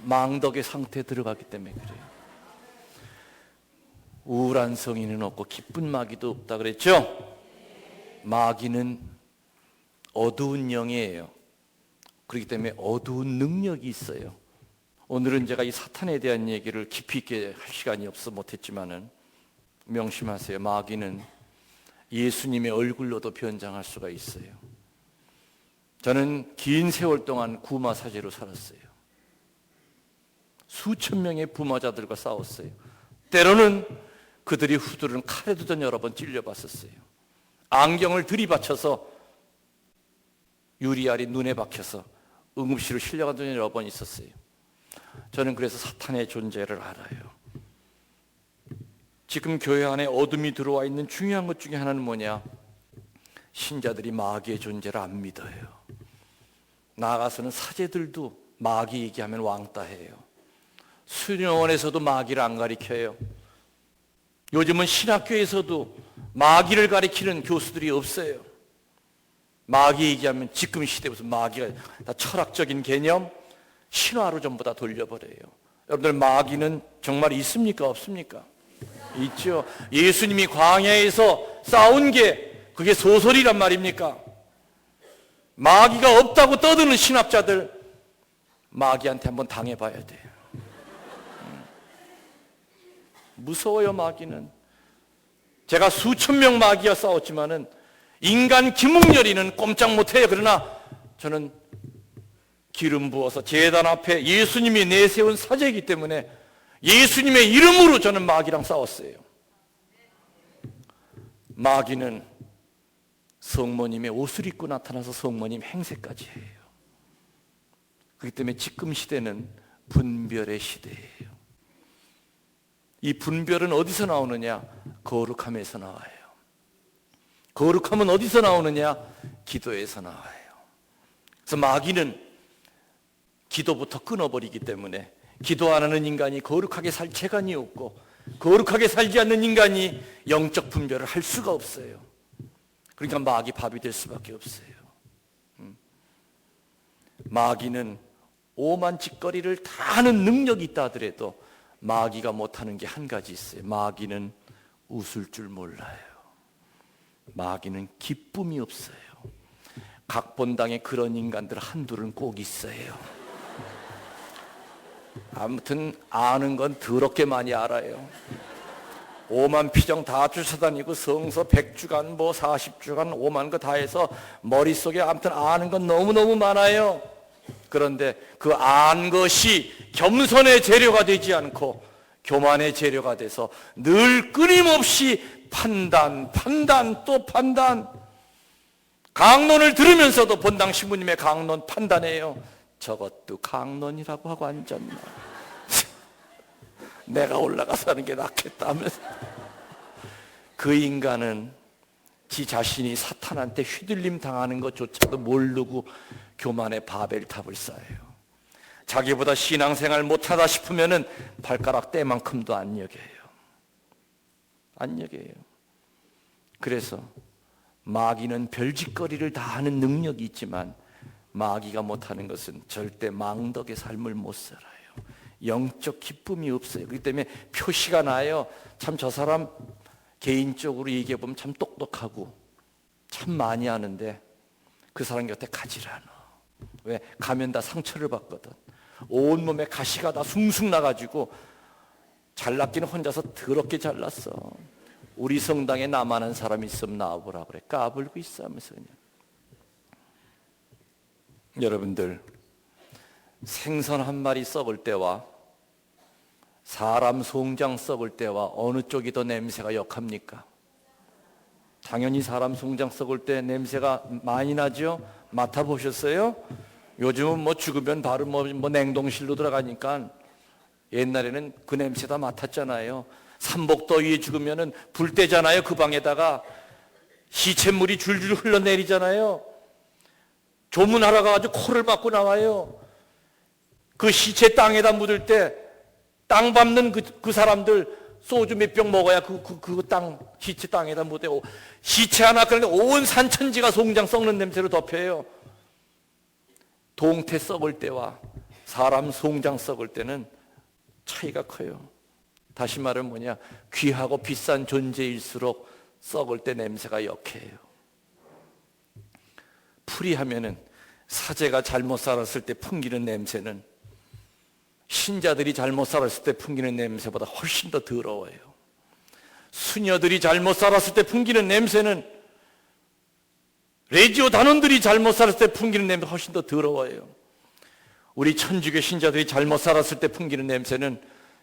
망덕의 상태에 들어가기 때문에 그래요. 우울한 성인은 없고 기쁜 마귀도 없다 그랬죠? 마귀는 어두운 영이에요. 그렇기 때문에 어두운 능력이 있어요. 오늘은 제가 이 사탄에 대한 얘기를 깊이 있게 할 시간이 없어 못했지만은 명심하세요. 마귀는 예수님의 얼굴로도 변장할 수가 있어요. 저는 긴 세월 동안 구마 사제로 살았어요. 수천 명의 부마자들과 싸웠어요. 때로는 그들이 후들은 칼에도 전 여러 번 찔려봤었어요. 안경을 들이받쳐서 유리알이 눈에 박혀서 응급실로 실려간 적이 여러 번 있었어요. 저는 그래서 사탄의 존재를 알아요. 지금 교회 안에 어둠이 들어와 있는 중요한 것 중에 하나는 뭐냐? 신자들이 마귀의 존재를 안 믿어요. 나아가서는 사제들도 마귀 얘기하면 왕따해요. 수련원에서도 마귀를 안 가리켜요. 요즘은 신학교에서도 마귀를 가리키는 교수들이 없어요. 마귀 얘기하면 지금 시대에 무슨 마귀가 다 철학적인 개념, 신화로 전부 다 돌려버려요. 여러분들 마귀는 정말 있습니까? 없습니까? 있죠. 예수님이 광야에서 싸운 게 그게 소설이란 말입니까? 마귀가 없다고 떠드는 신학자들 마귀한테 한번 당해봐야 돼요. 무서워요. 마귀는. 제가 수천 명 마귀와 싸웠지만은 인간 김웅렬이는 꼼짝 못해요. 그러나 저는 기름 부어서 제단 앞에 예수님이 내세운 사제이기 때문에 예수님의 이름으로 저는 마귀랑 싸웠어요. 마귀는 성모님의 옷을 입고 나타나서 성모님 행세까지 해요. 그렇기 때문에 지금 시대는 분별의 시대예요. 이 분별은 어디서 나오느냐? 거룩함에서 나와요. 거룩함은 어디서 나오느냐? 기도에서 나와요. 그래서 마귀는 기도부터 끊어버리기 때문에 기도 안 하는 인간이 거룩하게 살 재간이 없고 거룩하게 살지 않는 인간이 영적 분별을 할 수가 없어요. 그러니까 마귀 밥이 될 수밖에 없어요. 마귀는 오만 짓거리를 다 하는 능력이 있다 하더라도 마귀가 못하는 게 한 가지 있어요. 마귀는 웃을 줄 몰라요. 마귀는 기쁨이 없어요. 각본당에 그런 인간들 한둘은 꼭 있어요. 아무튼 아는 건 더럽게 많이 알아요. 오만 피정 다 쫓아다니고 성서 100주간 뭐 40주간 오만 거 다 해서 머릿속에 아무튼 아는 건 너무너무 많아요. 그런데 그 안 것이 겸손의 재료가 되지 않고 교만의 재료가 돼서 늘 끊임없이 판단 또 판단. 강론을 들으면서도 본당 신부님의 강론 판단해요. 저것도 강론이라고 하고 앉았나. 내가 올라가서 하는 게 낫겠다 하면서. 그 인간은 지 자신이 사탄한테 휘둘림 당하는 것조차도 모르고 교만의 바벨탑을 쌓아요. 자기보다 신앙생활 못하다 싶으면은 발가락 때만큼도 안 여겨요. 안 여겨요. 그래서 마귀는 별짓거리를 다 하는 능력이 있지만 마귀가 못하는 것은 절대 망덕의 삶을 못 살아요. 영적 기쁨이 없어요. 그렇기 때문에 표시가 나요. 참 저 사람 개인적으로 얘기해보면 참 똑똑하고 참 많이 하는데 그 사람 곁에 가지를 않아. 왜? 가면 다 상처를 받거든. 온몸에 가시가 다 숭숭 나가지고 잘났기는 혼자서 더럽게 잘났어. 우리 성당에 나만한 사람이 있으면 나와보라 그래. 까불고 있어 하면서 그냥. 여러분들, 생선 한 마리 썩을 때와 사람 송장 썩을 때와 어느 쪽이 더 냄새가 역합니까? 당연히 사람 송장 썩을 때 냄새가 많이 나죠? 맡아보셨어요? 요즘은 뭐 죽으면 바로 뭐 냉동실로 들어가니까 옛날에는 그 냄새 다 맡았잖아요. 삼복더위에 죽으면은 불 때잖아요. 그 방에다가 시냇물이 줄줄 흘러내리잖아요. 조문하러 가가지고 코를 막고 나와요. 그 시체 땅에다 묻을 때 땅 밟는 그 사람들 소주 몇 병 먹어야 그 땅, 시체 땅에다 묻어요. 시체 하나 그런데 온 산천지가 송장 썩는 냄새로 덮여요. 동태 썩을 때와 사람 송장 썩을 때는 차이가 커요. 다시 말하면 뭐냐, 귀하고 비싼 존재일수록 썩을 때 냄새가 역해요. 풀이하면은 사제가 잘못 살았을 때 풍기는 냄새는 신자들이 잘못 살았을 때 풍기는 냄새보다 훨씬 더 더러워요. 수녀들이 잘못 살았을 때 풍기는 냄새는 레지오 단원들이 잘못 살았을 때 풍기는 냄새가 훨씬 더 더러워요. 우리 천주교 신자들이 잘못 살았을 때 풍기는 냄새는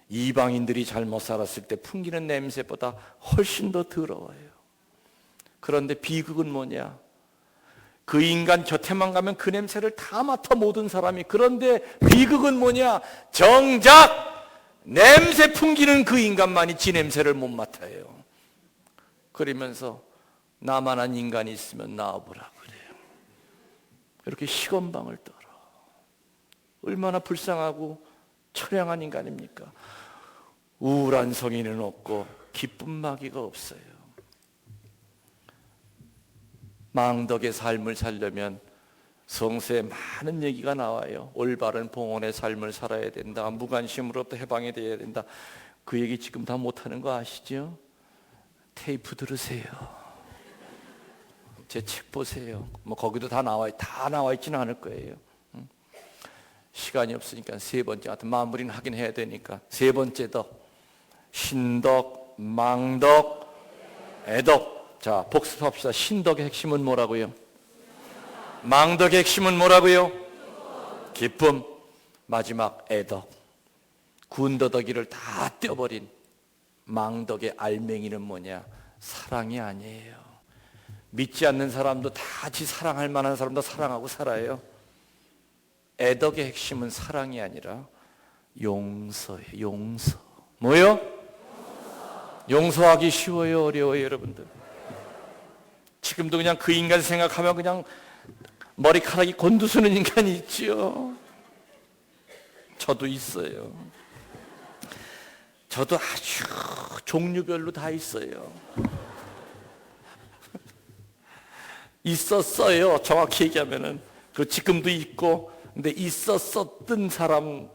이방인들이 잘못 살았을 때 풍기는 냄새보다 훨씬 더 더러워요. 그런데 비극은 뭐냐? 그 인간 곁에만 가면 그 냄새를 다 맡아 모든 사람이. 그런데 비극은 뭐냐? 정작 냄새 풍기는 그 인간만이 지 냄새를 못 맡아요. 그러면서 나만한 인간이 있으면 나와보라 그래요. 이렇게 시건방을 떨어. 얼마나 불쌍하고 처량한 인간입니까? 우울한 성인은 없고 기쁜 마귀가 없어요. 망덕의 삶을 살려면 성서에 많은 얘기가 나와요. 올바른 봉헌의 삶을 살아야 된다. 무관심으로부터 해방이 되어야 된다. 그 얘기 지금 다 못하는 거 아시죠? 테이프 들으세요. 제 책 보세요. 뭐 거기도 다 나와 있지는 않을 거예요. 시간이 없으니까 세 번째, 하여튼 마무리는 하긴 해야 되니까 세 번째 덕, 신덕, 망덕, 애덕. 자, 복습합시다. 신덕의 핵심은 뭐라고요? 망덕의 핵심은 뭐라고요? 기쁨. 마지막 애덕, 군더더기를 다 떼어버린 망덕의 알맹이는 뭐냐? 사랑이 아니에요. 믿지 않는 사람도 다 지 사랑할 만한 사람도 사랑하고 살아요. 애덕의 핵심은 사랑이 아니라 용서예요. 용서. 뭐요? 용서하기 쉬워요, 어려워요, 여러분들? 지금도 그냥 그 인간 생각하면 그냥 머리카락이 곤두서는 인간이 있지요. 저도 있어요. 저도 아주 종류별로 다 있어요. 있었어요. 정확히 얘기하면은. 그 지금도 있고. 근데 있었었던 사람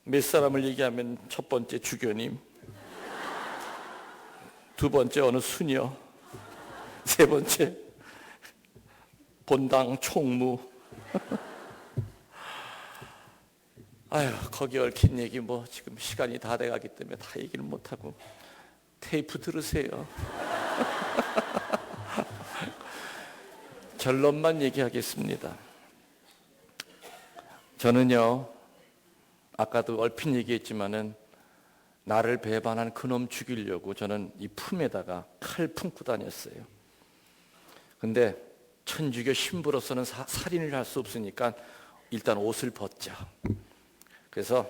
몇 사람을 얘기하면 첫 번째 주교님, 두 번째 어느 수녀, 세 번째 본당 총무. 아유, 거기 얽힌 얘기 뭐 지금 시간이 다 돼가기 때문에 다 얘기를 못하고 테이프 들으세요. 결론만 얘기하겠습니다. 저는요, 아까도 얼핏 얘기했지만은 나를 배반한 그놈 죽이려고 저는 이 품에다가 칼 품고 다녔어요. 근데 천주교 신부로서는 살인을 할 수 없으니까 일단 옷을 벗자. 그래서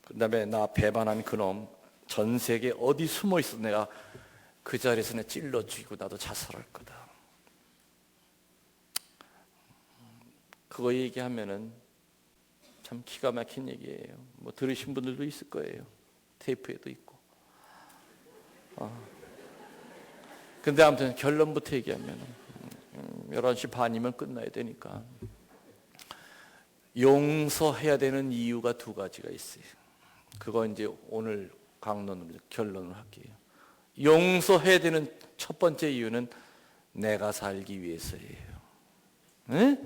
그다음에 나 배반한 그놈 전 세계 어디 숨어 있어 내가 그 자리에서 내 찔러 죽이고 나도 자살할 거다. 그거 얘기하면은 참 기가 막힌 얘기예요. 뭐 들으신 분들도 있을 거예요. 테이프에도 있고. 근데 아무튼 결론부터 얘기하면 11시 반이면 끝나야 되니까 용서해야 되는 이유가 두 가지가 있어요. 그거 이제 오늘 강론으로 결론을 할게요. 용서해야 되는 첫 번째 이유는 내가 살기 위해서예요. 네?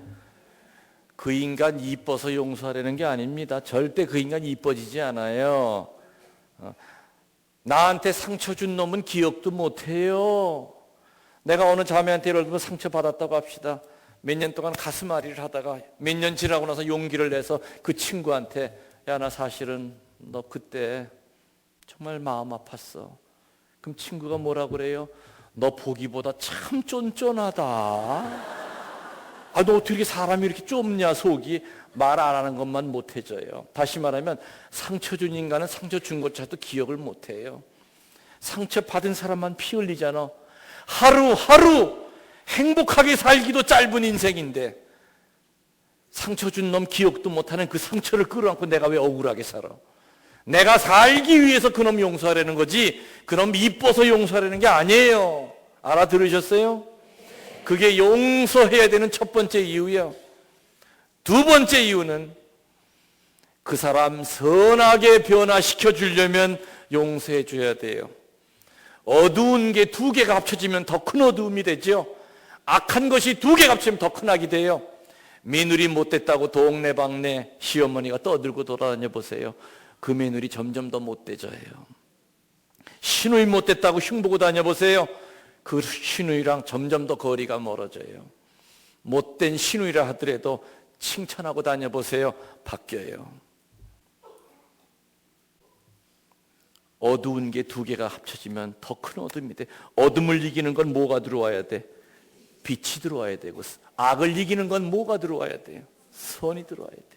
그 인간 이뻐서 용서하려는 게 아닙니다. 절대 그 인간 이뻐지지 않아요. 나한테 상처 준 놈은 기억도 못해요. 내가 어느 자매한테 예를 들면 상처 받았다고 합시다. 몇 년 동안 가슴앓이를 하다가 몇 년 지나고 나서 용기를 내서 그 친구한테 야, 나 사실은 너 그때 정말 마음 아팠어. 그럼 친구가 뭐라 그래요? 너 보기보다 참 쫀쫀하다. 너 어떻게 사람이 이렇게 좁냐 속이. 말 안 하는 것만 못해져요. 다시 말하면 상처 준 인간은 상처 준 것조차도 기억을 못해요. 상처 받은 사람만 피 흘리잖아. 하루하루 행복하게 살기도 짧은 인생인데 상처 준 놈 기억도 못하는 그 상처를 끌어안고 내가 왜 억울하게 살아. 내가 살기 위해서 그놈 용서하려는 거지 그놈 이뻐서 용서하려는 게 아니에요. 알아들으셨어요? 그게 용서해야 되는 첫 번째 이유예요. 두 번째 이유는 그 사람 선하게 변화시켜 주려면 용서해 줘야 돼요. 어두운 게 두 개가 합쳐지면 더 큰 어두움이 되죠. 악한 것이 두 개가 합치면 더 큰 악이 돼요. 며느리 못됐다고 동네방네 시어머니가 떠들고 돌아다녀 보세요. 그 며느리 점점 더 못돼져요. 시누이 못됐다고 흉보고 다녀 보세요. 그 시누이랑 점점 더 거리가 멀어져요. 못된 신우이라 하더라도 칭찬하고 다녀보세요. 바뀌어요. 어두운 게 두 개가 합쳐지면 더 큰 어둠이 돼. 어둠을 이기는 건 뭐가 들어와야 돼? 빛이 들어와야 되고, 악을 이기는 건 뭐가 들어와야 돼요? 선이 들어와야 돼요.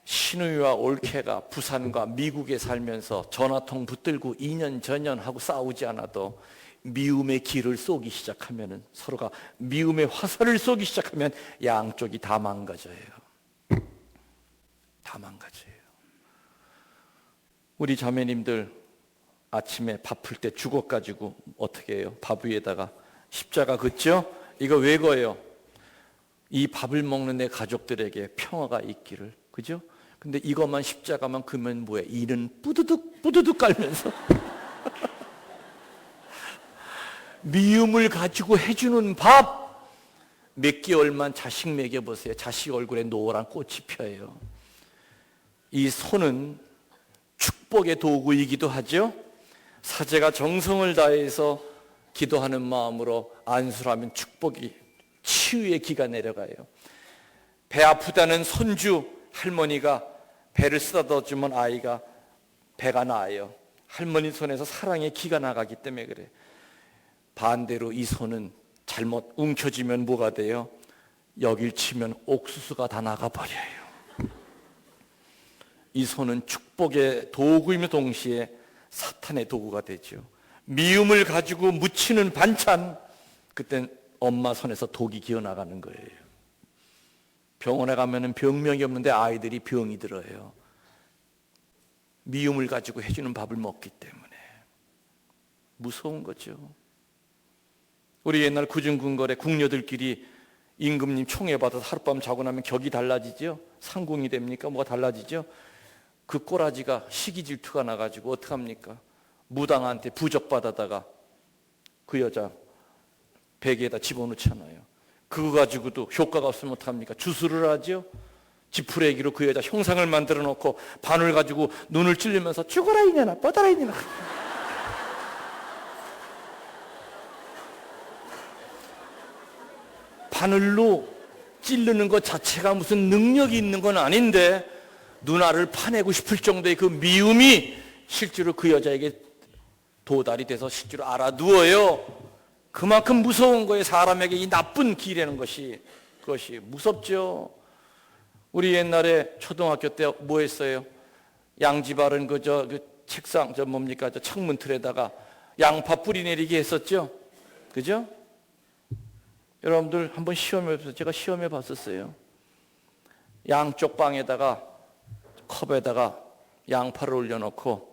신우이와 올케가 부산과 미국에 살면서 전화통 붙들고 2년 전년 하고 싸우지 않아도 미움의 길을 쏘기 시작하면, 서로가 미움의 화살을 쏘기 시작하면 양쪽이 다 망가져요. 다 망가져요. 우리 자매님들 아침에 밥 풀 때 죽어가지고 어떻게 해요? 밥 위에다가 십자가 긋죠? 이거 왜 거예요? 이 밥을 먹는 내 가족들에게 평화가 있기를. 그죠? 근데 이것만 십자가만 그면 뭐야? 이는 뿌드득 뿌드득 깔면서 미움을 가지고 해주는 밥 몇 개월만 자식 먹여보세요. 자식 얼굴에 노란 꽃이 펴요. 이 손은 축복의 도구이기도 하죠. 사제가 정성을 다해서 기도하는 마음으로 안수하면 축복이, 치유의 기가 내려가요. 배 아프다는 손주 할머니가 배를 쓰다듬어 주면 아이가 배가 나아요. 할머니 손에서 사랑의 기가 나가기 때문에 그래. 반대로 이 손은 잘못 움켜쥐면 뭐가 돼요? 여길 치면 옥수수가 다 나가버려요. 이 손은 축복의 도구이며 동시에 사탄의 도구가 되죠. 미움을 가지고 묻히는 반찬, 그땐 엄마 손에서 독이 기어나가는 거예요. 병원에 가면 병명이 없는데 아이들이 병이 들어요. 미움을 가지고 해주는 밥을 먹기 때문에. 무서운 거죠. 우리 옛날 구중궁궐에 궁녀들끼리 임금님 총애 받아서 하룻밤 자고 나면 격이 달라지죠. 상궁이 됩니까? 뭐가 달라지죠. 그 꼬라지가 시기 질투가 나가지고 어떡합니까? 무당한테 부적받아다가 그 여자 베개에다 집어넣잖아요. 그거 가지고도 효과가 없으면 어떡합니까? 주술을 하죠. 지푸레기로 그 여자 형상을 만들어 놓고 바늘 가지고 눈을 찔리면서 죽어라 이년아, 뻗어라 이년아. 바늘로 찌르는 것 자체가 무슨 능력이 있는 건 아닌데 누나를 파내고 싶을 정도의 그 미움이 실제로 그 여자에게 도달이 돼서 실제로 알아두어요. 그만큼 무서운 거예요. 사람에게 이 나쁜 길이라는 것이. 그것이 무섭죠. 우리 옛날에 초등학교 때 뭐 했어요? 양지바른 그 책상 뭡니까? 저 창문 틀에다가 양파 뿌리 내리기 했었죠. 그죠? 여러분들 한번 시험해 보세요. 제가 시험해 봤었어요. 양쪽 방에다가 컵에다가 양파를 올려놓고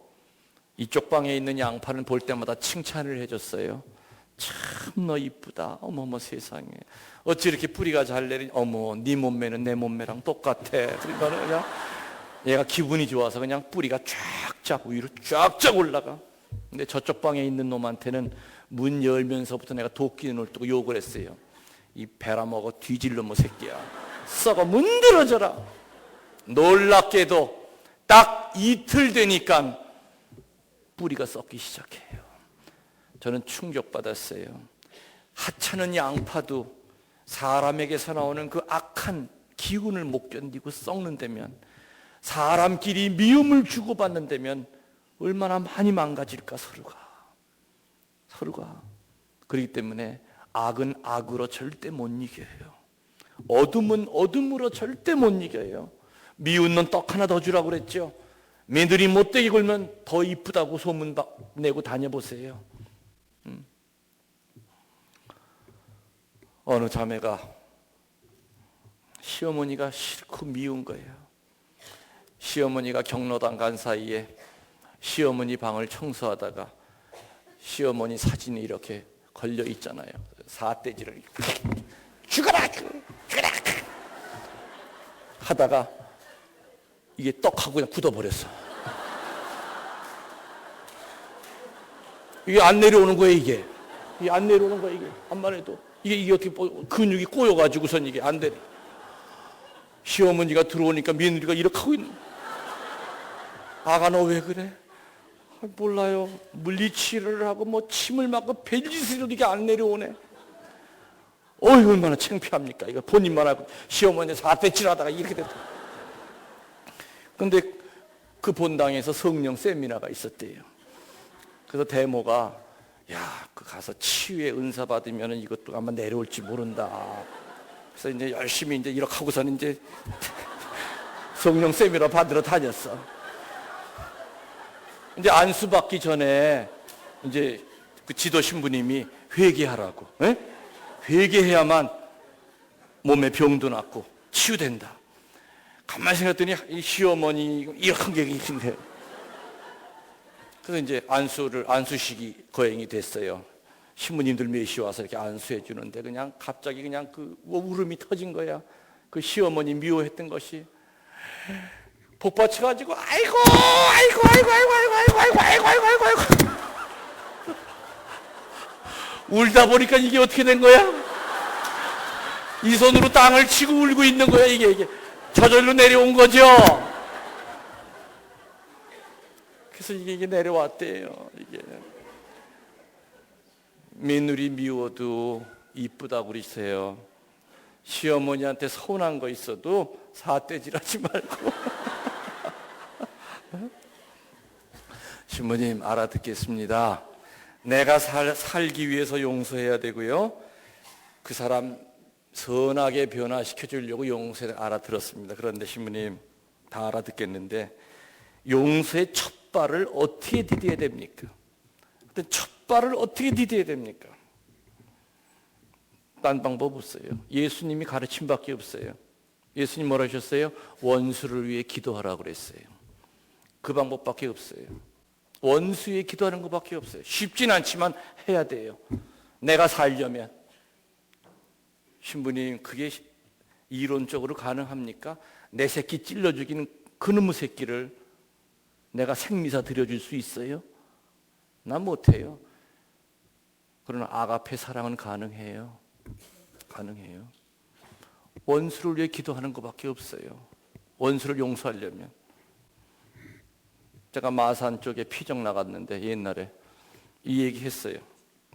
이쪽 방에 있는 양파는 볼 때마다 칭찬을 해줬어요. 참 너 이쁘다. 어머머 세상에. 어찌 이렇게 뿌리가 잘 내리니. 어머 네 몸매는 내 몸매랑 똑같아. 그러니까 그냥 얘가 기분이 좋아서 그냥 뿌리가 쫙쫙 위로 쫙쫙 올라가. 근데 저쪽 방에 있는 놈한테는 문 열면서부터 내가 도끼눈을 뜨고 욕을 했어요. 이 베라먹어 뒤질러 뭐 새끼야. 썩어 문드러져라. 놀랍게도 딱 이틀 되니까 뿌리가 썩기 시작해요. 저는 충격받았어요. 하찮은 양파도 사람에게서 나오는 그 악한 기운을 못 견디고 썩는다면, 사람끼리 미움을 주고받는다면 얼마나 많이 망가질까. 서로가. 그렇기 때문에 악은 악으로 절대 못 이겨요. 어둠은 어둠으로 절대 못 이겨요. 미운 놈 떡 하나 더 주라고 그랬죠. 며느리 못되게 굴면 더 이쁘다고 소문 내고 다녀보세요. 어느 자매가 시어머니가 싫고 미운 거예요. 시어머니가 경로당 간 사이에 시어머니 방을 청소하다가 시어머니 사진이 이렇게 걸려 있잖아요. 사태지를 죽어라 하다가 이게 떡하고 그냥 굳어버렸어. 이게 안 내려오는 거예요. 이게 안 내려오는 거예요. 이게 암만 해도 이게 어떻게 근육이 꼬여가지고선 이게 안 되네. 시어머니가 들어오니까 며느리가 이렇게 하고 있는. 아가 너 왜 그래? 몰라요. 물리치료를 하고 뭐 침을 맞고 벨짓으로도 이게 안 내려오네. 어이, 얼마나 창피합니까? 이거 본인만 알고 시어머니 4대질 하다가 이렇게 됐다. 근데 그 본당에서 성령 세미나가 있었대요. 그래서 대모가, 야, 그 가서 치유의 은사 받으면 이것도 아마 내려올지 모른다. 그래서 이제 열심히 이제 이렇게 하고서는 이제 성령 세미나 받으러 다녔어. 이제 안수 받기 전에 이제 그 지도 신부님이 회개하라고. 에? 회개해야만 몸에 병도 낫고 치유된다. 가만히 생각했더니 이 시어머니 이렇게 한 게 있는데. 그래서 이제 안수식이 거행이 됐어요. 신부님들 몇이 와서 이렇게 안수해 주는데 그냥 갑자기 그냥 그 울음이 터진 거야. 그 시어머니 미워했던 것이 복받쳐가지고 아이고 울다 보니까 이게 어떻게 된 거야? 이 손으로 땅을 치고 울고 있는 거야. 이게 저절로 내려온 거죠. 그래서 이게 내려왔대요. 이게 며느리 미워도 이쁘다고 그러세요. 시어머니한테 서운한 거 있어도 사떼질하지 말고. 신부님, 알아듣겠습니다. 내가 살기 위해서 용서해야 되고요. 그 사람 선하게 변화시켜 주려고 용서해 알아들었습니다. 그런데 신부님, 다 알아듣겠는데 용서의 첫 발을 어떻게 디뎌야 됩니까? 첫 발을 어떻게 디뎌야 됩니까? 딴 방법 없어요. 예수님이 가르침 밖에 없어요. 예수님 뭐라 하셨어요? 원수를 위해 기도하라고 그랬어요. 그 방법밖에 없어요. 원수 위해 기도하는 것밖에 없어요. 쉽진 않지만 해야 돼요. 내가 살려면. 신부님, 그게 이론적으로 가능합니까? 내 새끼 찔러 죽이는 그놈의 새끼를 내가 생미사 드려줄 수 있어요? 난 못해요. 그러나 아가페 사랑은 가능해요. 가능해요. 원수를 위해 기도하는 것밖에 없어요. 원수를 용서하려면. 제가 마산 쪽에 피정 나갔는데 옛날에 이 얘기 했어요.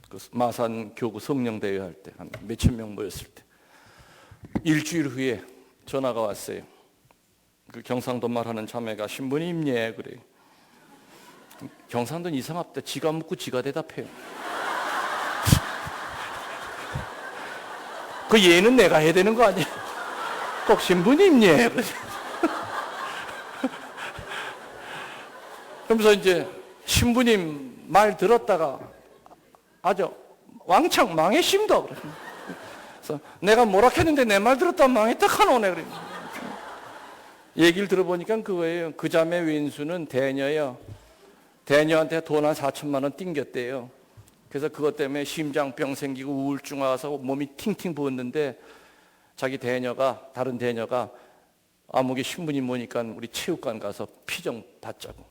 그 마산 교구 성령대회 할 때 한 몇천 명 모였을 때 일주일 후에 전화가 왔어요. 그 경상도 말하는 자매가 신부님 예 그래요. 경상도는 이상합니다. 지가 묻고 지가 대답해요. 그 예는 내가 해야 되는 거 아니에요? 꼭 신부님 예 그래. 그러면서 이제 신부님 말 들었다가 아주 왕창 망해심다 그래. 그래서 내가 뭐라 했는데 내 말 들었다 망했다 카노네 그래. 얘기를 들어보니까 그거예요. 그 자매 왼수는 대녀예요. 대녀한테 돈 한 4천만 원 띵겼대요. 그래서 그것 때문에 심장병 생기고 우울증 와서 몸이 팅팅 부었는데 자기 대녀가 다른 대녀가 아무개 신부님 모니까 우리 체육관 가서 피정 받자고.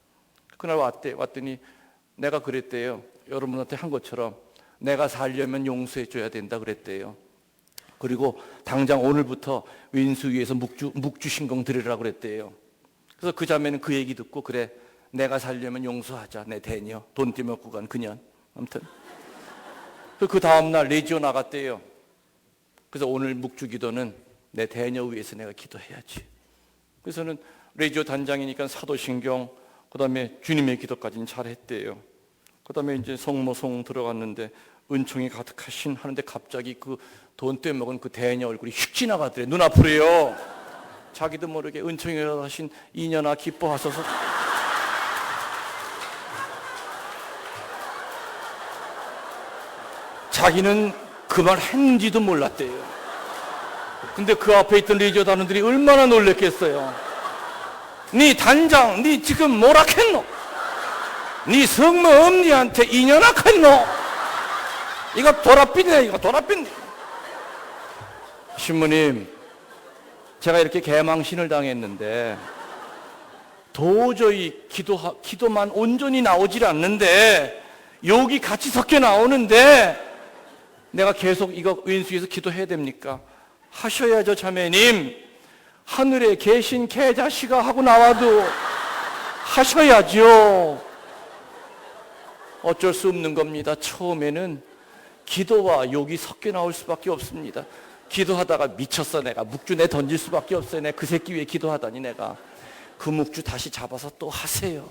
그날 왔더니 내가 그랬대요. 여러분한테 한 것처럼 내가 살려면 용서해 줘야 된다 그랬대요. 그리고 당장 오늘부터 왼수 위에서 묵주 신공 드리라고 그랬대요. 그래서 그 자매는 그 얘기 듣고 그래 내가 살려면 용서하자 내 대녀 돈 때문에 먹고 간 그년 아무튼 그 다음날 레지오 나갔대요. 그래서 오늘 묵주 기도는 내 대녀 위해서 내가 기도해야지. 그래서는 레지오 단장이니까 사도신경 그 다음에 주님의 기도까지는 잘했대요. 그 다음에 이제 성모송 들어갔는데 은총이 가득하신 하는데 갑자기 그 돈 때문에 먹은 그 대녀 얼굴이 휙 지나가더래. 눈앞으로요. 자기도 모르게 은총이 가득하신 이년아 기뻐하소서. 자기는 그 말 했는지도 몰랐대요. 근데 그 앞에 있던 레지오 단원들이 얼마나 놀랬겠어요. 네 단장, 네 지금 뭐라 했노? 네 성모 엄니한테 이년악 했노? 이거 도라삐네, 이거 도라삐네. 신부님, 제가 이렇게 개망신을 당했는데 도저히 기도만 온전히 나오질 않는데 욕이 같이 섞여 나오는데 내가 계속 이거 왼수에서 기도해야 됩니까? 하셔야죠, 자매님. 하늘에 계신 개자식아 하고 나와도 하셔야죠. 어쩔 수 없는 겁니다. 처음에는 기도와 욕이 섞여 나올 수밖에 없습니다. 기도하다가 미쳤어 내가 묵주 내 던질 수밖에 없어요. 내가 그 새끼 위해 기도하다니 내가 그 묵주 다시 잡아서 또 하세요.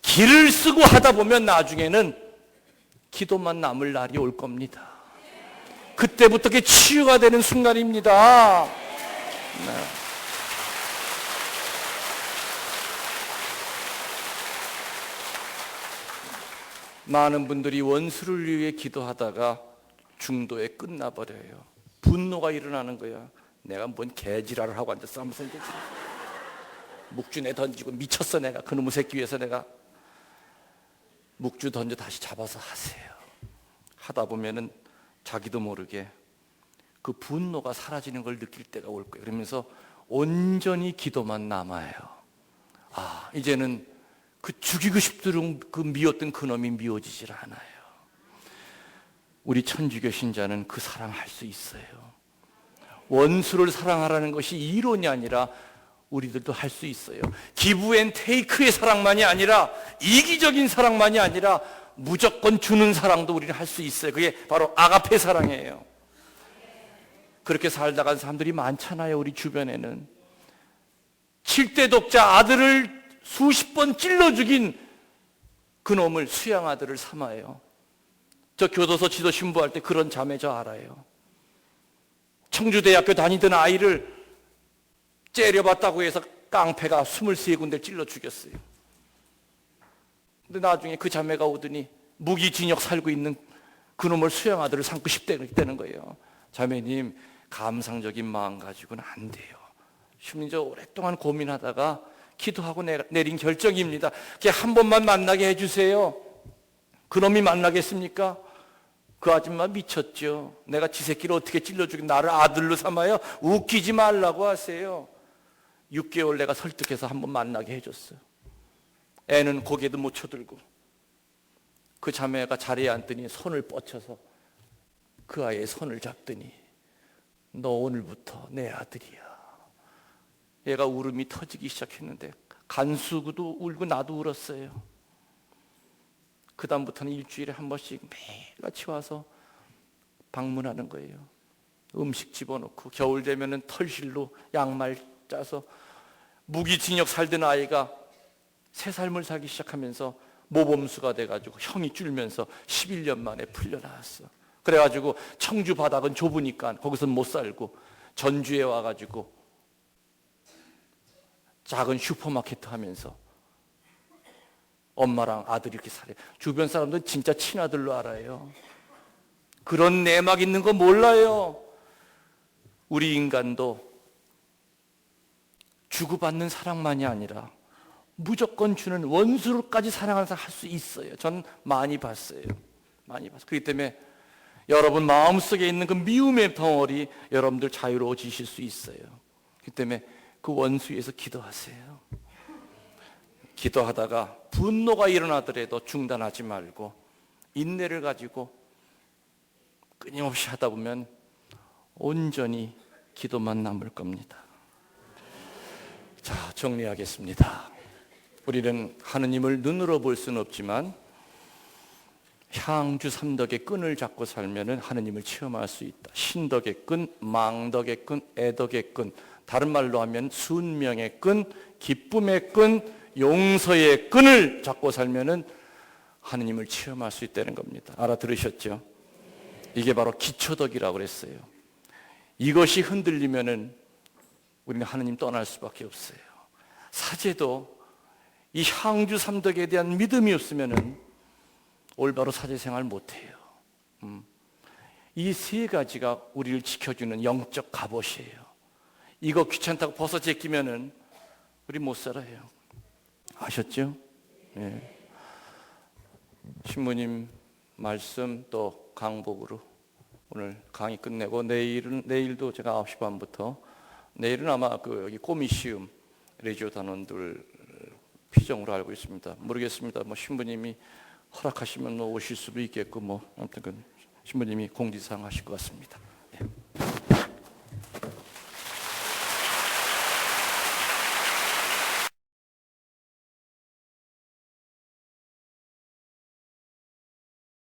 기를 쓰고 하다 보면 나중에는 기도만 남을 날이 올 겁니다. 그때부터 그게 치유가 되는 순간입니다. 네. 많은 분들이 원수를 위해 기도하다가 중도에 끝나버려요. 분노가 일어나는 거야. 내가 뭔 개지랄을 하고 앉았어 하면서 이제 묵주내 던지고 미쳤어 내가 그놈의 새끼 위해서 내가 묵주 던져 다시 잡아서 하세요. 하다 보면은 자기도 모르게 그 분노가 사라지는 걸 느낄 때가 올 거예요. 그러면서 온전히 기도만 남아요. 아, 이제는 그 죽이고 싶도록 그 미웠던 그놈이 미워지질 않아요. 우리 천주교 신자는 그 사랑할 수 있어요. 원수를 사랑하라는 것이 이론이 아니라 우리들도 할 수 있어요. 기브 앤 테이크의 사랑만이 아니라 이기적인 사랑만이 아니라 무조건 주는 사랑도 우리는 할 수 있어요. 그게 바로 아가페 사랑이에요. 그렇게 살다간 사람들이 많잖아요. 우리 주변에는 7대 독자 아들을 수십 번 찔러 죽인 그놈을 수양 아들을 삼아요. 저 교도소 지도 신부할 때 그런 자매 저 알아요. 청주대학교 다니던 아이를 째려봤다고 해서 깡패가 23군데를 찔러 죽였어요. 근데 나중에 그 자매가 오더니 무기징역 살고 있는 그놈을 수양 아들을 삼고 싶다는 거예요. 자매님, 감상적인 마음 가지고는 안 돼요. 심리적 오랫동안 고민하다가 기도하고 내린 결정입니다. 그냥 한 번만 만나게 해주세요. 그놈이 만나겠습니까? 그 아줌마 미쳤죠. 내가 지 새끼를 어떻게 찔러 죽인 나를 아들로 삼아요? 웃기지 말라고 하세요. 6개월 내가 설득해서 한 번 만나게 해줬어요. 애는 고개도 못 쳐들고 그 자매가 자리에 앉더니 손을 뻗쳐서 그 아이의 손을 잡더니 너 오늘부터 내 아들이야. 얘가 울음이 터지기 시작했는데 간수도 울고 나도 울었어요. 그 다음부터는 일주일에 한 번씩 매일같이 와서 방문하는 거예요. 음식 집어넣고 겨울 되면은 털실로 양말 짜서 무기징역 살던 아이가 새 삶을 살기 시작하면서 모범수가 돼가지고 형이 줄면서 11년 만에 풀려나왔어. 그래가지고 청주 바닥은 좁으니까 거기서 못 살고 전주에 와가지고 작은 슈퍼마켓 하면서 엄마랑 아들이 이렇게 살아요. 주변 사람들은 진짜 친아들로 알아요. 그런 내막 있는 거 몰라요. 우리 인간도 주고받는 사랑만이 아니라 무조건 주는 원수로까지 사랑하는 사람 할 수 있어요. 전 많이 봤어요. 많이 봤어요. 그렇기 때문에 여러분 마음속에 있는 그 미움의 덩어리 여러분들 자유로워지실 수 있어요. 그렇기 때문에 그 원수 위해서 기도하세요. 기도하다가 분노가 일어나더라도 중단하지 말고 인내를 가지고 끊임없이 하다 보면 온전히 기도만 남을 겁니다. 자, 정리하겠습니다. 우리는 하느님을 눈으로 볼 수는 없지만 향주 삼덕의 끈을 잡고 살면 하느님을 체험할 수 있다. 신덕의 끈, 망덕의 끈, 애덕의 끈, 다른 말로 하면 순명의 끈, 기쁨의 끈, 용서의 끈을 잡고 살면 하느님을 체험할 수 있다는 겁니다. 알아들으셨죠? 이게 바로 기초덕이라고 그랬어요. 이것이 흔들리면 우리는 하느님 떠날 수밖에 없어요. 사제도 이 향주 삼덕에 대한 믿음이 없으면 올바로 사제생활 못해요. 이 세 가지가 우리를 지켜주는 영적 갑옷이에요. 이거 귀찮다고 벗어 제끼면 우리 못 살아요. 아셨죠? 네. 신부님 말씀 또 강복으로 오늘 강의 끝내고 내일도 제가 9시 반부터 내일은 아마 여기 꼬미시움 레지오 단원들 피정으로 알고 있습니다. 모르겠습니다. 신부님이 허락하시면 오실 수도 있겠고 아무튼 신부님이 공지사항 하실 것 같습니다.